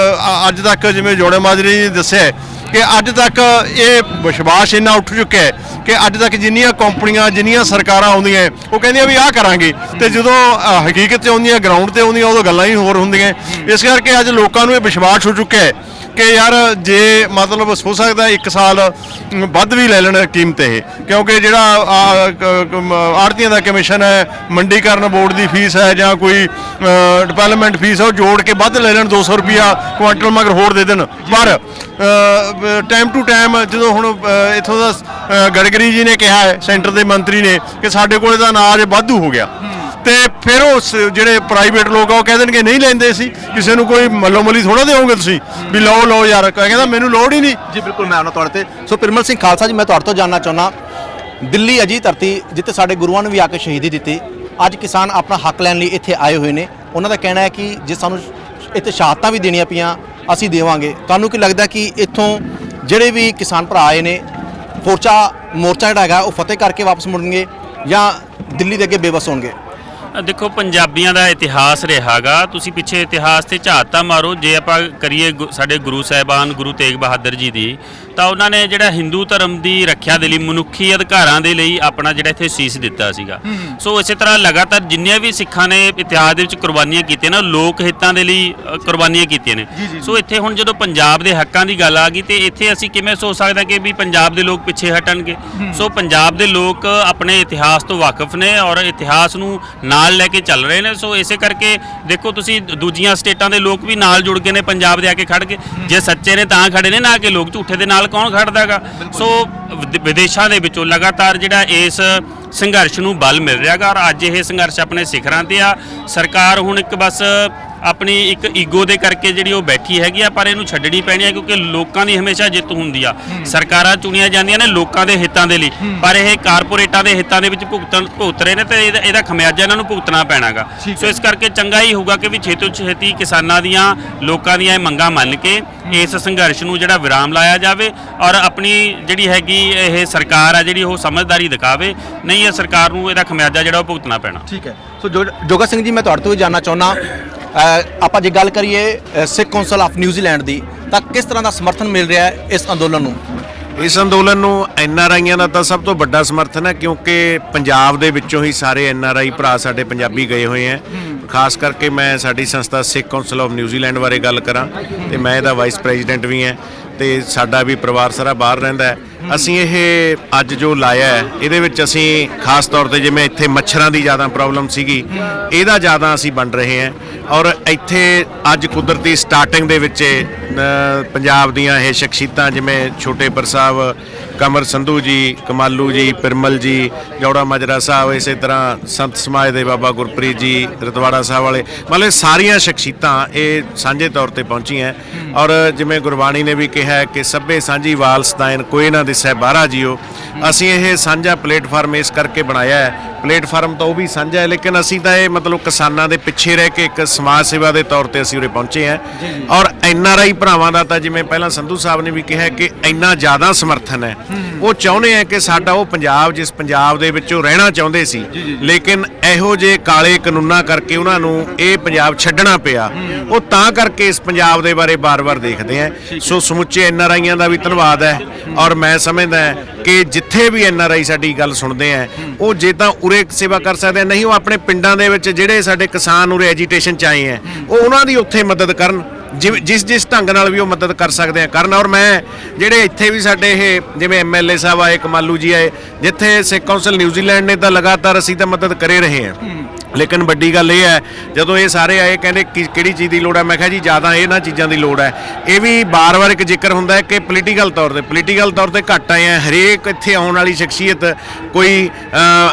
ਅੱਜ ਤੱਕ ਜਿਵੇਂ ਜੋੜੇ ਮਾਜਰੀ ਨੇ ਦੱਸਿਆ ਕਿ ਅੱਜ ਤੱਕ ਇਹ ਵਿਸ਼ਵਾਸ ਇੰਨਾ ਉੱਠ ਚੁੱਕਿਆ ਹੈ ਕਿ ਅੱਜ ਤੱਕ ਜਿੰਨੀਆਂ ਕੰਪਨੀਆਂ, ਜਿੰਨੀਆਂ ਸਰਕਾਰਾਂ ਆਉਂਦੀਆਂ ਉਹ ਕਹਿੰਦੀਆਂ ਵੀ ਆਹ ਕਰਾਂਗੇ, ਤੇ ਜਦੋਂ ਹਕੀਕਤ 'ਚ ਆਉਂਦੀਆਂ, ਗਰਾਊਂਡ ਤੇ ਆਉਂਦੀਆਂ, ਉਦੋਂ ਗੱਲਾਂ ਹੀ ਹੋਰ ਹੁੰਦੀਆਂ। ਇਸ ਕਰਕੇ ਅੱਜ ਲੋਕਾਂ ਨੂੰ ਇਹ ਵਿਸ਼ਵਾਸ ਹੋ ਚੁੱਕਿਆ ਹੈ ਕਿ ਯਾਰ ਜੇ ਮਤਲਬ ਹੋ ਸਕਦਾ 1 ਸਾਲ ਵੱਧ ਵੀ ਲੈ ਲੈਣ ਕੀਮਤ ਇਹ, ਕਿਉਂਕਿ ਜਿਹੜਾ ਆੜ੍ਹਤੀਆਂ ਦਾ ਕਮਿਸ਼ਨ ਹੈ, ਮੰਡੀਕਰਨ ਬੋਰਡ ਦੀ ਫੀਸ ਹੈ ਜਾਂ ਕੋਈ ਡਿਵੈਲਪਮੈਂਟ ਫੀਸ ਹੈ, ਉਹ ਜੋੜ ਕੇ ਵੱਧ ਲੈ ਲੈਣ, 200 ਰੁਪਿਆ ਕੁਆਂਟਲ ਮਗਰ ਹੋਰ ਦੇ ਦੇਣ। ਪਰ ਟਾਈਮ ਟੂ ਟਾਈਮ ਜਦੋਂ ਹੁਣ ਇੱਥੋਂ ਦਾ ਗਡਕਰੀ ਜੀ ਨੇ ਕਿਹਾ ਹੈ, ਸੈਂਟਰ ਦੇ ਮੰਤਰੀ ਨੇ, ਕਿ ਸਾਡੇ ਕੋਲੇ ਤਾਂ ਅਨਾਜ ਵਾਧੂ ਹੋ ਗਿਆ, ਤੇ ਫਿਰ ਉਹ ਜਿਹੜੇ ਪ੍ਰਾਈਵੇਟ ਲੋਕ ਆ ਉਹ ਕਹਿ ਦੇਣਗੇ ਨਹੀਂ ਲੈਂਦੇ ਸੀ, ਕਿਸੇ ਨੂੰ ਕੋਈ ਮੱਲੋਮੱਲੀ ਥੋੜਾ ਦੇਵੋਗੇ ਤੁਸੀਂ ਵੀ ਲਓ ਯਾਰ, ਕਹਿੰਦਾ ਮੈਨੂੰ ਲੋੜ ਹੀ ਨਹੀਂ। ਜੀ ਬਿਲਕੁਲ, ਮੈਂ ਆਉਣਾ ਤੁਹਾਡੇ ਤੇ। ਸੋ ਪਿਰਮਲ ਸਿੰਘ ਖਾਲਸਾ ਜੀ, ਮੈਂ ਤੁਹਾਡੇ ਤੋਂ ਜਾਣਨਾ ਚਾਹੁੰਦਾ, ਦਿੱਲੀ ਅਜੀ ਧਰਤੀ ਜਿੱਥੇ ਸਾਡੇ ਗੁਰੂਆਂ ਨੇ ਵੀ ਆ ਕੇ ਸ਼ਹੀਦੀ ਦਿੱਤੀ, ਅੱਜ ਕਿਸਾਨ ਆਪਣਾ ਹੱਕ ਲੈਣ ਲਈ ਇੱਥੇ ਆਏ ਹੋਏ ਨੇ। ਉਹਨਾਂ ਦਾ ਕਹਿਣਾ ਹੈ ਕਿ ਜੇ ਸਾਨੂੰ ਇੱਥੇ ਸ਼ਹਾਦਤਾਂ ਵੀ ਦੇਣੀਆਂ ਪਈਆਂ ਅਸੀਂ ਦੇਵਾਂਗੇ। ਤੁਹਾਨੂੰ ਕੀ ਲੱਗਦਾ ਕਿ ਇੱਥੋਂ ਜਿਹੜੇ ਵੀ ਕਿਸਾਨ ਭਰਾ ਆਏ ਨੇ, ਮੋਰਚਾ ਜਿਹੜਾ ਹੈਗਾ ਉਹ ਫਤਿਹ ਕਰਕੇ ਵਾਪਸ ਮੁੜਨਗੇ ਜਾਂ ਦਿੱਲੀ ਦੇ ਅੱਗੇ ਬੇਵਸ ਹੋਣਗੇ? ਦੇਖੋ, ਪੰਜਾਬੀਆਂ ਦਾ ਇਤਿਹਾਸ ਰਿਹਾਗਾ, ਤੁਸੀਂ ਪਿੱਛੇ ਇਤਿਹਾਸ ਤੇ ਝਾਤ ਤਾਂ ਮਾਰੋ। ਜੇ ਆਪਾਂ ਕਰੀਏ ਸਾਡੇ ਗੁਰੂ ਸਾਹਿਬਾਨ ਗੁਰੂ ਤੇਗ ਬਹਾਦਰ ਜੀ ਦੀ, ਤਾਂ ਉਹਨਾਂ ਨੇ ਜਿਹੜਾ ਹਿੰਦੂ ਧਰਮ ਦੀ ਰੱਖਿਆ ਦੇ ਲਈ, ਮਨੁੱਖੀ ਅਧਿਕਾਰਾਂ ਦੇ ਲਈ ਆਪਣਾ ਜਿਹੜਾ ਇੱਥੇ ਸੀਸ ਦਿੱਤਾ ਸੀਗਾ। ਸੋ ਇਸੇ ਤਰ੍ਹਾਂ ਲਗਾਤਾਰ ਜਿੰਨੀਆਂ ਵੀ ਸਿੱਖਾਂ ਨੇ ਇਤਿਹਾਸ ਦੇ ਵਿੱਚ ਕੁਰਬਾਨੀਆਂ ਕੀਤੀਆਂ ਨੇ, ਲੋਕ ਹਿੱਤਾਂ ਦੇ ਲਈ ਕੁਰਬਾਨੀਆਂ ਕੀਤੀਆਂ ਨੇ। ਸੋ ਇੱਥੇ ਹੁਣ ਜਦੋਂ ਪੰਜਾਬ ਦੇ ਹੱਕਾਂ ਦੀ ਗੱਲ ਆ ਗਈ ਤੇ ਇੱਥੇ ਅਸੀਂ ਕਿਵੇਂ ਸੋਚ ਸਕਦੇ ਕਿ ਵੀ ਪੰਜਾਬ ਦੇ ਲੋਕ ਪਿੱਛੇ ਹਟਣਗੇ? ਸੋ ਪੰਜਾਬ ਦੇ ਲੋਕ ਆਪਣੇ ਇਤਿਹਾਸ ਤੋਂ ਵਾਕਿਫ ਨੇ ਔਰ ਇਤਿਹਾਸ ਨੂੰ ਨਾਲ ਨਾਲ ਲੈ ਕੇ ਚੱਲ ਰਹੇ ਨੇ। ਸੋ ਇਸੇ ਕਰਕੇ ਦੇਖੋ ਤੁਸੀਂ ਦੂਜੀਆਂ ਸਟੇਟਾਂ ਦੇ ਲੋਕ ਵੀ ਨਾਲ ਜੁੜ ਗਏ ਨੇ, ਪੰਜਾਬ ਦੇ ਆ ਕੇ ਖੜ ਗਏ। ਜੇ ਸੱਚੇ ਨੇ ਤਾਂ ਖੜੇ ਨੇ, ਨਾ ਕਿ ਲੋਕ ਝੂਠੇ ਦੇ ਨਾਲ ਕੌਣ ਖੜਦਾ ਗਾ। ਸੋ ਵਿਦੇਸ਼ਾਂ ਦੇ ਵਿੱਚੋਂ ਲਗਾਤਾਰ ਜਿਹੜਾ ਇਸ ਸੰਘਰਸ਼ ਨੂੰ ਬਲ ਮਿਲ ਰਿਹਾ ਗਾ, ਔਰ ਅੱਜ ਇਹ ਸੰਘਰਸ਼ ਆਪਣੇ ਸਿਖਰਾਂ ਤੇ ਆ। ਸਰਕਾਰ ਹੁਣ ਇੱਕ ਬਸ ਆਪਣੀ ਇੱਕ ਈਗੋ ਦੇ ਕਰਕੇ ਜਿਹੜੀ ਉਹ ਬੈਠੀ ਹੈਗੀ ਆ, ਪਰ ਇਹਨੂੰ ਛੱਡਣੀ ਪੈਣੀ ਹੈ, ਕਿਉਂਕਿ ਲੋਕਾਂ ਦੀ ਹਮੇਸ਼ਾ ਜਿੱਤ ਹੁੰਦੀ ਆ। ਸਰਕਾਰਾਂ ਚੁਣੀਆਂ ਜਾਂਦੀਆਂ ਨੇ ਲੋਕਾਂ ਦੇ ਹਿੱਤਾਂ ਦੇ ਲਈ, ਪਰ ਇਹ ਕਾਰਪੋਰੇਟਾਂ ਦੇ ਹਿੱਤਾਂ ਦੇ ਵਿੱਚ ਭੁਗਤ ਰਹੇ ਨੇ, ਤੇ ਇਹਦਾ ਖਮਿਆਜਾ ਇਹਨਾਂ ਨੂੰ ਭੁਗਤਣਾ ਪੈਣਾਗਾ। ਸੋ ਇਸ ਕਰਕੇ ਚੰਗਾ ਹੀ ਹੋਊਗਾ ਕਿ ਵੀ ਛੇਤੀ ਤੋਂ ਛੇਤੀ ਕਿਸਾਨਾਂ ਦੀਆਂ, ਲੋਕਾਂ ਦੀਆਂ ਇਹ ਮੰਗਾਂ ਮੰਨ ਕੇ ਇਸ ਸੰਘਰਸ਼ ਨੂੰ ਜਿਹੜਾ ਵਿਰਾਮ ਲਾਇਆ ਜਾਵੇ, ਔਰ ਆਪਣੀ ਜਿਹੜੀ ਹੈਗੀ ਇਹ ਸਰਕਾਰ ਆ ਜਿਹੜੀ ਉਹ ਸਮਝਦਾਰੀ ਦਿਖਾਵੇ, ਨਹੀਂ ਇਹ ਸਰਕਾਰ ਨੂੰ ਇਹਦਾ ਖਮਿਆਜਾ ਜਿਹੜਾ ਉਹ ਭੁਗਤਣਾ ਪੈਣਾ। ਠੀਕ ਹੈ। ਸੋ ਜੋਗਾ ਸਿੰਘ ਜੀ, ਮੈਂ ਤੁਹਾਡੇ ਤੋਂ ਵੀ ਜਾਣਨਾ ਚਾਹੁੰਦਾ, ਆਪਾਂ ਜੇ ਗੱਲ ਕਰੀਏ ਸਿੱਖ ਕੌਂਸਲ ਆਫ ਨਿਊਜ਼ੀਲੈਂਡ ਦੀ, ਤਾਂ ਕਿਸ ਤਰ੍ਹਾਂ ਦਾ ਸਮਰਥਨ ਮਿਲ ਰਿਹਾ ਹੈ ਇਸ ਅੰਦੋਲਨ ਨੂੰ? ਇਸ ਅੰਦੋਲਨ ਨੂੰ NRIਆਂ ਦਾ ਤਾਂ ਸਭ ਤੋਂ ਵੱਡਾ ਸਮਰਥਨ ਹੈ, ਕਿਉਂਕਿ ਪੰਜਾਬ ਦੇ ਵਿੱਚੋਂ ਹੀ ਸਾਰੇ NRI ਭਰਾ ਸਾਡੇ ਪੰਜਾਬੀ ਗਏ ਹੋਏ ਹੈ। ਖਾਸ ਕਰਕੇ ਮੈਂ ਸਾਡੀ ਸੰਸਥਾ ਸਿੱਖ ਕੌਂਸਲ ਆਫ ਨਿਊਜ਼ੀਲੈਂਡ ਬਾਰੇ ਗੱਲ ਕਰਾਂ ਤੇ ਮੈਂ ਇਹਦਾ ਵਾਈਸ ਪ੍ਰੈਜ਼ੀਡੈਂਟ ਵੀ ਹਾਂ, ਤੇ ਸਾਡਾ ਵੀ ਪਰਿਵਾਰ ਸਾਰਾ ਬਾਹਰ ਰਹਿੰਦਾ ਹੈ। ਅਸੀਂ ਇਹ ਅੱਜ ਜੋ ਲਾਇਆ ਹੈ, ਇਹਦੇ ਵਿੱਚ ਅਸੀਂ ਖਾਸ ਤੌਰ ਤੇ ਜਿਵੇਂ ਇੱਥੇ ਮੱਛਰਾਂ ਦੀ ਜ਼ਿਆਦਾ ਪ੍ਰੋਬਲਮ ਸੀਗੀ, ਇਹਦਾ ਜ਼ਿਆਦਾ ਅਸੀਂ ਵੰਡ ਰਹੇ ਹਾਂ। ਔਰ ਇੱਥੇ ਅੱਜ ਕੁਦਰਤੀ ਸਟਾਰਟਿੰਗ ਦੇ ਵਿੱਚ ਪੰਜਾਬ ਦੀਆਂ ਇਹ ਸ਼ਖਸੀਅਤਾਂ ਜਿਵੇਂ ਛੋਟੇਪੁਰ ਸਾਹਿਬ, ਕਮਰ ਸੰਧੂ ਜੀ, ਕਮਾਲੂ ਜੀ, ਪਿਰਮਲ ਜੀ, ਜੌੜਾ ਮਾਜਰਾ ਸਾਹਿਬ, ਇਸੇ ਤਰ੍ਹਾਂ ਸੰਤ ਸਮਾਜ ਦੇ ਬਾਬਾ ਗੁਰਪ੍ਰੀਤ ਜੀ, ਰਤਵਾੜਾ ਸਾਹਿਬ ਵਾਲੇ, ਮਤਲਬ ਸਾਰੀਆਂ ਸ਼ਖਸੀਅਤਾਂ ਇਹ ਸਾਂਝੇ ਤੌਰ ਤੇ ਪਹੁੰਚੀਆਂ। ਔਰ ਜਿਵੇਂ ਗੁਰਬਾਣੀ ਨੇ ਵੀ ਕਿਹਾ ਕਿ ਸਭੇ ਸਾਂਝੀ ਵਾਲਸ ਦਾਇਨ ਕੋਈ ਨਾ ਦਿਸੈ ਬਾਹਰਾ ਜੀਓ। ਅਸੀਂ ਇਹ ਸਾਂਝਾ ਪਲੇਟਫਾਰਮ ਇਸ ਕਰਕੇ ਬਣਾਇਆ ਹੈ। ਪਲੇਟਫਾਰਮ ਤਾਂ ਉਹ ਵੀ ਸਾਂਝਾ ਹੈ, ਲੇਕਿਨ ਅਸੀਂ ਤਾਂ ਇਹ ਮਤਲਬ ਕਿਸਾਨਾਂ ਦੇ ਪਿੱਛੇ ਰਹਿ ਕੇ ਇੱਕ ਸਮਾਜ ਸੇਵਾ ਦੇ ਤੌਰ ਤੇ ਅਸੀਂ ਉਰੇ ਪਹੁੰਚੇ ਹਾਂ। ਔਰ NRI ਭਰਾਵਾਂ ਦਾ ਤਾਂ ਜਿਵੇਂ ਪਹਿਲਾਂ ਸੰਧੂ ਸਾਹਿਬ ਨੇ ਵੀ ਕਿਹਾ ਕਿ ਇੰਨਾ ਜ਼ਿਆਦਾ ਸਮਰਥਨ ਹੈ। ਉਹ ਚਾਹੁੰਦੇ ਆ ਕਿ ਸਾਡਾ ਉਹ ਪੰਜਾਬ, ਜਿਸ ਪੰਜਾਬ ਦੇ ਵਿੱਚ ਉਹ ਰਹਿਣਾ ਚਾਹੁੰਦੇ ਸੀ, ਲੇਕਿਨ ਇਹੋ ਜਿਹੇ ਕਾਲੇ ਕਾਨੂੰਨਾਂ ਕਰਕੇ ਉਹਨਾਂ ਨੂੰ ਇਹ ਪੰਜਾਬ ਛੱਡਣਾ ਪਿਆ, ਉਹ ਤਾਂ ਕਰਕੇ ਇਸ ਪੰਜਾਬ ਦੇ ਬਾਰੇ ਬਾਰ-ਬਾਰ ਦੇਖਦੇ ਆ। ਸੋ ਸਮੁੱਚੇ NRIਆਂ ਦਾ ਵੀ ਧੰਨਵਾਦ ਹੈ। ਔਰ ਮੈਂ ਸਮਝਦਾ ਕਿ ਜਿੱਥੇ ਵੀ NRI ਸਾਡੀ ਗੱਲ ਸੁਣਦੇ ਆ, ਉਹ ਜੇ ਤਾਂ ਉਰੇ ਸੇਵਾ ਕਰ ਸਕਦੇ ਆ, ਨਹੀਂ ਉਹ ਆਪਣੇ ਪਿੰਡਾਂ ਦੇ ਵਿੱਚ ਜਿਹੜੇ ਸਾਡੇ ਕਿਸਾਨ ਉਰੇ ਐਜੀਟੇਸ਼ਨ 'ਚ ਆਏ ਆ, ਉਹ ਉਹਨਾਂ ਦੀ ਉੱਥੇ ਮਦਦ ਕਰਨ, ਜਿਸ ਢੰਗ ਨਾਲ ਵੀ ਉਹ ਮਦਦ ਕਰ ਸਕਦੇ ਆ ਕਰਨ। ਔਰ ਮੈਂ ਜਿਹੜੇ ਇੱਥੇ ਵੀ ਸਾਡੇ ਇਹ ਜਿਵੇਂ MLA ਸਾਹਿਬ ਆਏ, ਕਮਾਲੂ ਜੀ ਆਏ, ਜਿੱਥੇ ਸਿੱਖ ਕੌਂਸਲ ਨਿਊਜ਼ੀਲੈਂਡ ਨੇ ਤਾਂ ਲਗਾਤਾਰ ਅਸੀਂ ਤਾਂ ਮਦਦ ਕਰੇ ਰਹੇ ਹਾਂ, ਲੇਕਿਨ ਵੱਡੀ ਗੱਲ ਇਹ ਹੈ ਜਦੋਂ ਇਹ ਸਾਰੇ ਆਏ ਕਹਿੰਦੇ ਕਿਹੜੀ ਚੀਜ਼ ਦੀ ਲੋੜ ਹੈ, ਮੈਂ ਕਿਹਾ ਜੀ ਜ਼ਿਆਦਾ ਇਹਨਾਂ ਚੀਜ਼ਾਂ ਦੀ ਲੋੜ ਹੈ। ਇਹ ਵੀ ਬਾਰ-ਬਾਰ ਇੱਕ ਜ਼ਿਕਰ ਹੁੰਦਾ ਹੈ ਕਿ ਪੋਲੀਟੀਕਲ ਤੌਰ ਤੇ ਘੱਟ ਆਏ ਆ। ਹਰੇਕ ਇੱਥੇ ਆਉਣ ਵਾਲੀ ਸ਼ਖਸੀਅਤ ਕੋਈ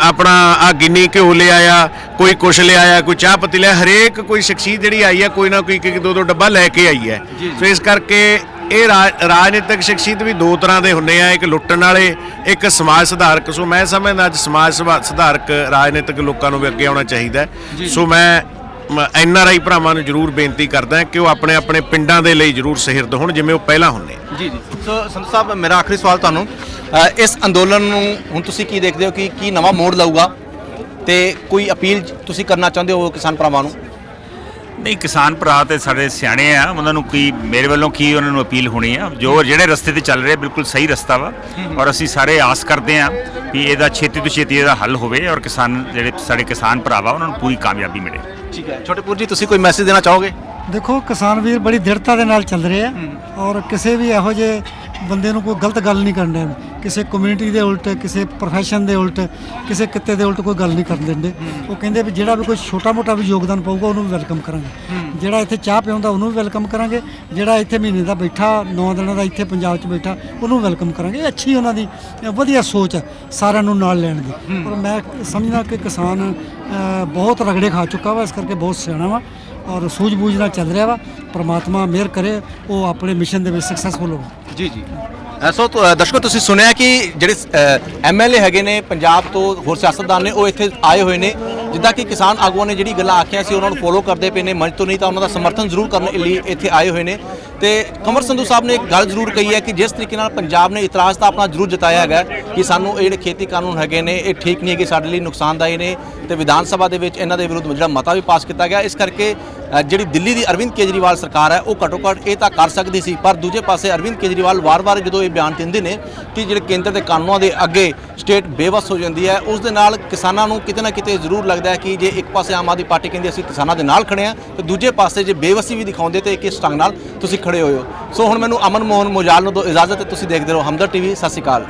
ਆਪਣਾ ਆ ਗਿੰਨੀ ਘਿਓ ਲਿਆਇਆ, ਕੋਈ ਕੁਛ ਲਿਆਇਆ, ਕੋਈ ਚਾਹ ਪੱਤੀ ਲਿਆ, ਹਰੇਕ ਕੋਈ ਸ਼ਖਸੀਅਤ ਜਿਹੜੀ ਆਈ ਹੈ ਕੋਈ ਨਾ ਕੋਈ ਇੱਕ ਦੋ ਡੱਬਾ ਲੈ ਕੇ ਆਈ ਹੈ। ਸੋ ਇਸ ਕਰਕੇ ਇਹ ਰਾਜਨੀਤਿਕ ਸ਼ਖਸੀਅਤ ਵੀ ਦੋ ਤਰ੍ਹਾਂ ਦੇ ਹੁੰਦੇ ਆ, ਇੱਕ ਲੁੱਟਣ ਵਾਲੇ, ਇੱਕ ਸਮਾਜ ਸੁਧਾਰਕ। ਸੋ ਮੈਂ ਸਮਝਦਾ ਅੱਜ ਸਮਾਜ ਸੁਧਾਰਕ ਰਾਜਨੀਤਿਕ ਲੋਕਾਂ ਨੂੰ ਵੀ ਅੱਗੇ ਆਉਣਾ ਚਾਹੀਦਾ। ਸੋ ਮੈਂ NRI ਭਰਾਵਾਂ ਨੂੰ ਜ਼ਰੂਰ ਬੇਨਤੀ ਕਰਦਾ ਕਿ ਉਹ ਆਪਣੇ ਆਪਣੇ ਪਿੰਡਾਂ ਦੇ ਲਈ ਜ਼ਰੂਰ ਸਹਿਰਦ ਹੋਣ ਜਿਵੇਂ ਉਹ ਪਹਿਲਾਂ ਹੁੰਦੇ। ਜੀ। ਸੋ ਸੰਤ ਸਾਹਿਬ, ਮੇਰਾ ਆਖਰੀ ਸਵਾਲ ਤੁਹਾਨੂੰ, ਇਸ ਅੰਦੋਲਨ ਨੂੰ ਹੁਣ ਤੁਸੀਂ ਕੀ ਦੇਖਦੇ ਹੋ ਕਿ ਕੀ ਨਵਾਂ ਮੋੜ ਲਊਗਾ, ਤੇ ਕੋਈ ਅਪੀਲ ਤੁਸੀਂ ਕਰਨਾ ਚਾਹੁੰਦੇ ਹੋ ਕਿਸਾਨ ਭਰਾਵਾਂ ਨੂੰ? ਨਹੀਂ, ਕਿਸਾਨ ਭਰਾ ਤੇ ਸਾਡੇ ਸਿਆਣੇ ਆ, ਉਹਨਾਂ ਨੂੰ ਕੀ ਮੇਰੇ ਵੱਲੋਂ ਕੀ ਉਹਨਾਂ ਨੂੰ ਅਪੀਲ ਹੋਣੀ ਆ, ਜਿਹੜੇ ਰਸਤੇ ਤੇ ਚੱਲ ਰਹੇ ਬਿਲਕੁਲ ਸਹੀ ਰਸਤਾ ਵਾ, ਔਰ ਅਸੀਂ ਸਾਰੇ ਆਸ ਕਰਦੇ ਆ ਕਿ ਇਹਦਾ ਛੇਤੀ ਤੋਂ ਛੇਤੀ ਇਹਦਾ ਹੱਲ ਹੋਵੇ, ਔਰ ਕਿਸਾਨ ਜਿਹੜੇ ਸਾਡੇ ਕਿਸਾਨ ਭਰਾ ਵਾ ਉਹਨਾਂ ਨੂੰ ਪੂਰੀ ਕਾਮਯਾਬੀ ਮਿਲੇ। ਠੀਕ ਹੈ। ਛੋਟੇਪੁਰ ਜੀ, ਤੁਸੀਂ ਕੋਈ ਮੈਸੇਜ ਦੇਣਾ ਚਾਹੋਗੇ? ਦੇਖੋ, ਕਿਸਾਨ ਵੀਰ ਬੜੀ ਦ੍ਰਿੜਤਾ ਦੇ ਨਾਲ ਚੱਲ ਰਹੇ ਆ, ਔਰ ਕਿਸੇ ਵੀ ਇਹੋ ਜਿਹੇ ਬੰਦੇ ਨੂੰ ਕੋਈ ਗਲਤ ਗੱਲ ਨਹੀਂ ਕਰਨ ਦਿੰਦੇ, ਕਿਸੇ ਕਮਿਊਨਿਟੀ ਦੇ ਉਲਟ, ਕਿਸੇ ਪ੍ਰੋਫੈਸ਼ਨ ਦੇ ਉਲਟ, ਕਿਸੇ ਕਿੱਤੇ ਦੇ ਉਲਟ ਕੋਈ ਗੱਲ ਨਹੀਂ ਕਰਨ ਦਿੰਦੇ। ਉਹ ਕਹਿੰਦੇ ਵੀ ਜਿਹੜਾ ਵੀ ਕੋਈ ਛੋਟਾ ਮੋਟਾ ਵੀ ਯੋਗਦਾਨ ਪਾਊਗਾ ਉਹਨੂੰ ਵੀ ਵੈਲਕਮ ਕਰਾਂਗੇ, ਜਿਹੜਾ ਇੱਥੇ ਚਾਹ ਪਿਆਉਂਦਾ ਉਹਨੂੰ ਵੀ ਵੈਲਕਮ ਕਰਾਂਗੇ, ਜਿਹੜਾ ਇੱਥੇ ਮਹੀਨੇ ਦਾ ਬੈਠਾ 9 ਦਿਨਾਂ ਦਾ ਇੱਥੇ ਪੰਜਾਬ 'ਚ ਬੈਠਾ ਉਹਨੂੰ ਵੈਲਕਮ ਕਰਾਂਗੇ। ਇਹ ਅੱਛੀ ਉਹਨਾਂ ਦੀ ਵਧੀਆ ਸੋਚ ਹੈ ਸਾਰਿਆਂ ਨੂੰ ਨਾਲ ਲੈਣ ਦੀ। ਔਰ ਮੈਂ ਸਮਝਦਾ ਕਿ ਕਿਸਾਨ ਬਹੁਤ ਰਗੜੇ ਖਾ ਚੁੱਕਾ ਵਾ, ਇਸ ਕਰਕੇ ਬਹੁਤ ਸਿਆਣਾ ਵਾ ਔਰ ਸੂਝ-ਬੂਝ ਨਾਲ ਚੱਲ ਰਿਹਾ ਵਾ। ਪ੍ਰਮਾਤਮਾ ਮਿਹਰ ਕਰੇ ਉਹ ਆਪਣੇ ਮਿਸ਼ਨ ਦੇ ਵਿੱਚ ਸਕਸੈਸਫੁਲ ਹੋਵੇ। ਜੀ। ਸੋ ਦਰਸ਼ਕੋ, ਤੁਸੀਂ ਸੁਣਿਆ ਕਿ ਜਿਹੜੇ MLA ਹੈਗੇ ਨੇ ਪੰਜਾਬ ਤੋਂ, ਹੋਰ ਸਿਆਸਤਦਾਨ ਨੇ, ਉਹ ਇੱਥੇ ਆਏ ਹੋਏ ਨੇ। ਜਿੱਦਾਂ ਕਿ ਕਿਸਾਨ ਆਗੂਆਂ ਨੇ ਜਿਹੜੀ ਗੱਲਾਂ ਆਖੀਆਂ ਸੀ ਉਹਨਾਂ ਨੂੰ ਫੋਲੋ ਕਰਦੇ ਪਏ ਨੇ, ਮੰਚ ਤੋਂ ਨਹੀਂ ਤਾਂ ਉਹਨਾਂ ਦਾ ਸਮਰਥਨ ਜ਼ਰੂਰ ਕਰਨ ਲਈ ਇੱਥੇ ਆਏ ਹੋਏ ਨੇ। ਤੇ ਕਮਰ ਸੰਧੂ ਸਾਹਿਬ ਨੇ ਇੱਕ ਗੱਲ ਜ਼ਰੂਰ ਕਹੀ ਹੈ ਕਿ ਜਿਸ ਤਰੀਕੇ ਨਾਲ ਪੰਜਾਬ ਨੇ ਇਤਰਾਜ਼ ਤਾਂ ਆਪਣਾ ਜ਼ਰੂਰ ਜਤਾਇਆ ਹੈਗਾ ਕਿ ਸਾਨੂੰ ਇਹ ਜਿਹੜੇ ਖੇਤੀ ਕਾਨੂੰਨ ਹੈਗੇ ਨੇ ਇਹ ਠੀਕ ਨਹੀਂ ਹੈਗੇ, ਸਾਡੇ ਲਈ ਨੁਕਸਾਨਦਾਇਕ ਨੇ, ਤੇ ਵਿਧਾਨ ਸਭਾ ਦੇ ਵਿੱਚ ਇਹਨਾਂ ਦੇ ਵਿਰੁੱਧ ਜਿਹੜਾ ਮਤਾ ਵੀ ਪਾਸ ਕੀਤਾ ਗਿਆ। ਇਸ ਕਰਕੇ ਜਿਹੜੀ ਦਿੱਲੀ ਦੀ ਅਰਵਿੰਦ ਕੇਜਰੀਵਾਲ ਸਰਕਾਰ ਹੈ ਉਹ ਘੱਟੋ ਘੱਟ ਇਹ ਤਾਂ ਕਰ ਸਕਦੀ ਸੀ, ਪਰ ਦੂਜੇ ਪਾਸੇ ਅਰਵਿੰਦ ਕੇਜਰੀਵਾਲ ਵਾਰ-ਵਾਰ ਜਦੋਂ ਇਹ ਬਿਆਨ ਦਿੰਦੇ ਨੇ ਕਿ ਜਿਹੜੇ ਕੇਂਦਰ ਦੇ ਕਾਨੂੰਨਾਂ ਦੇ ਅੱਗੇ ਸਟੇਟ ਬੇਵੱਸ ਹੋ ਜਾਂਦੀ ਹੈ, ਉਸ ਦੇ ਨਾਲ ਕਿਸਾਨਾਂ ਨੂੰ ਕਿਤੇ ਨਾ ਕਿਤੇ ਜ਼ਰੂਰ ਲੱਗਦਾ ਹੈ ਕਿ ਜੇ ਇੱਕ ਪਾਸੇ ਆਮ ਆਦਮੀ ਪਾਰਟੀ ਕਹਿੰਦੀ ਅਸੀਂ ਕਿਸਾਨਾਂ ਦੇ ਨਾਲ ਖੜੇ ਹਾਂ, ਤੇ ਦੂਜੇ ਪਾਸੇ ਜੇ ਬੇਵੱਸੀ ਵੀ ਦਿਖਾਉਂਦੇ ਤੇ ਕਿਸ ਢੰਗ ਨਾਲ ਤੁਸੀਂ ਖੜੇ ਹੋਏ ਹੋ। ਸੋ ਹੁਣ ਮੈਨੂੰ ਅਮਨ ਮੋਹਨ ਮੋਜਾਲ ਨੂੰ ਦਿਓ ਇਜਾਜ਼ਤ, ਤੇ ਤੁਸੀਂ ਦੇਖਦੇ ਰਹੋ ਹਮਦਰ TV। ਸਤਿ ਸ਼੍ਰੀ ਅਕਾਲ।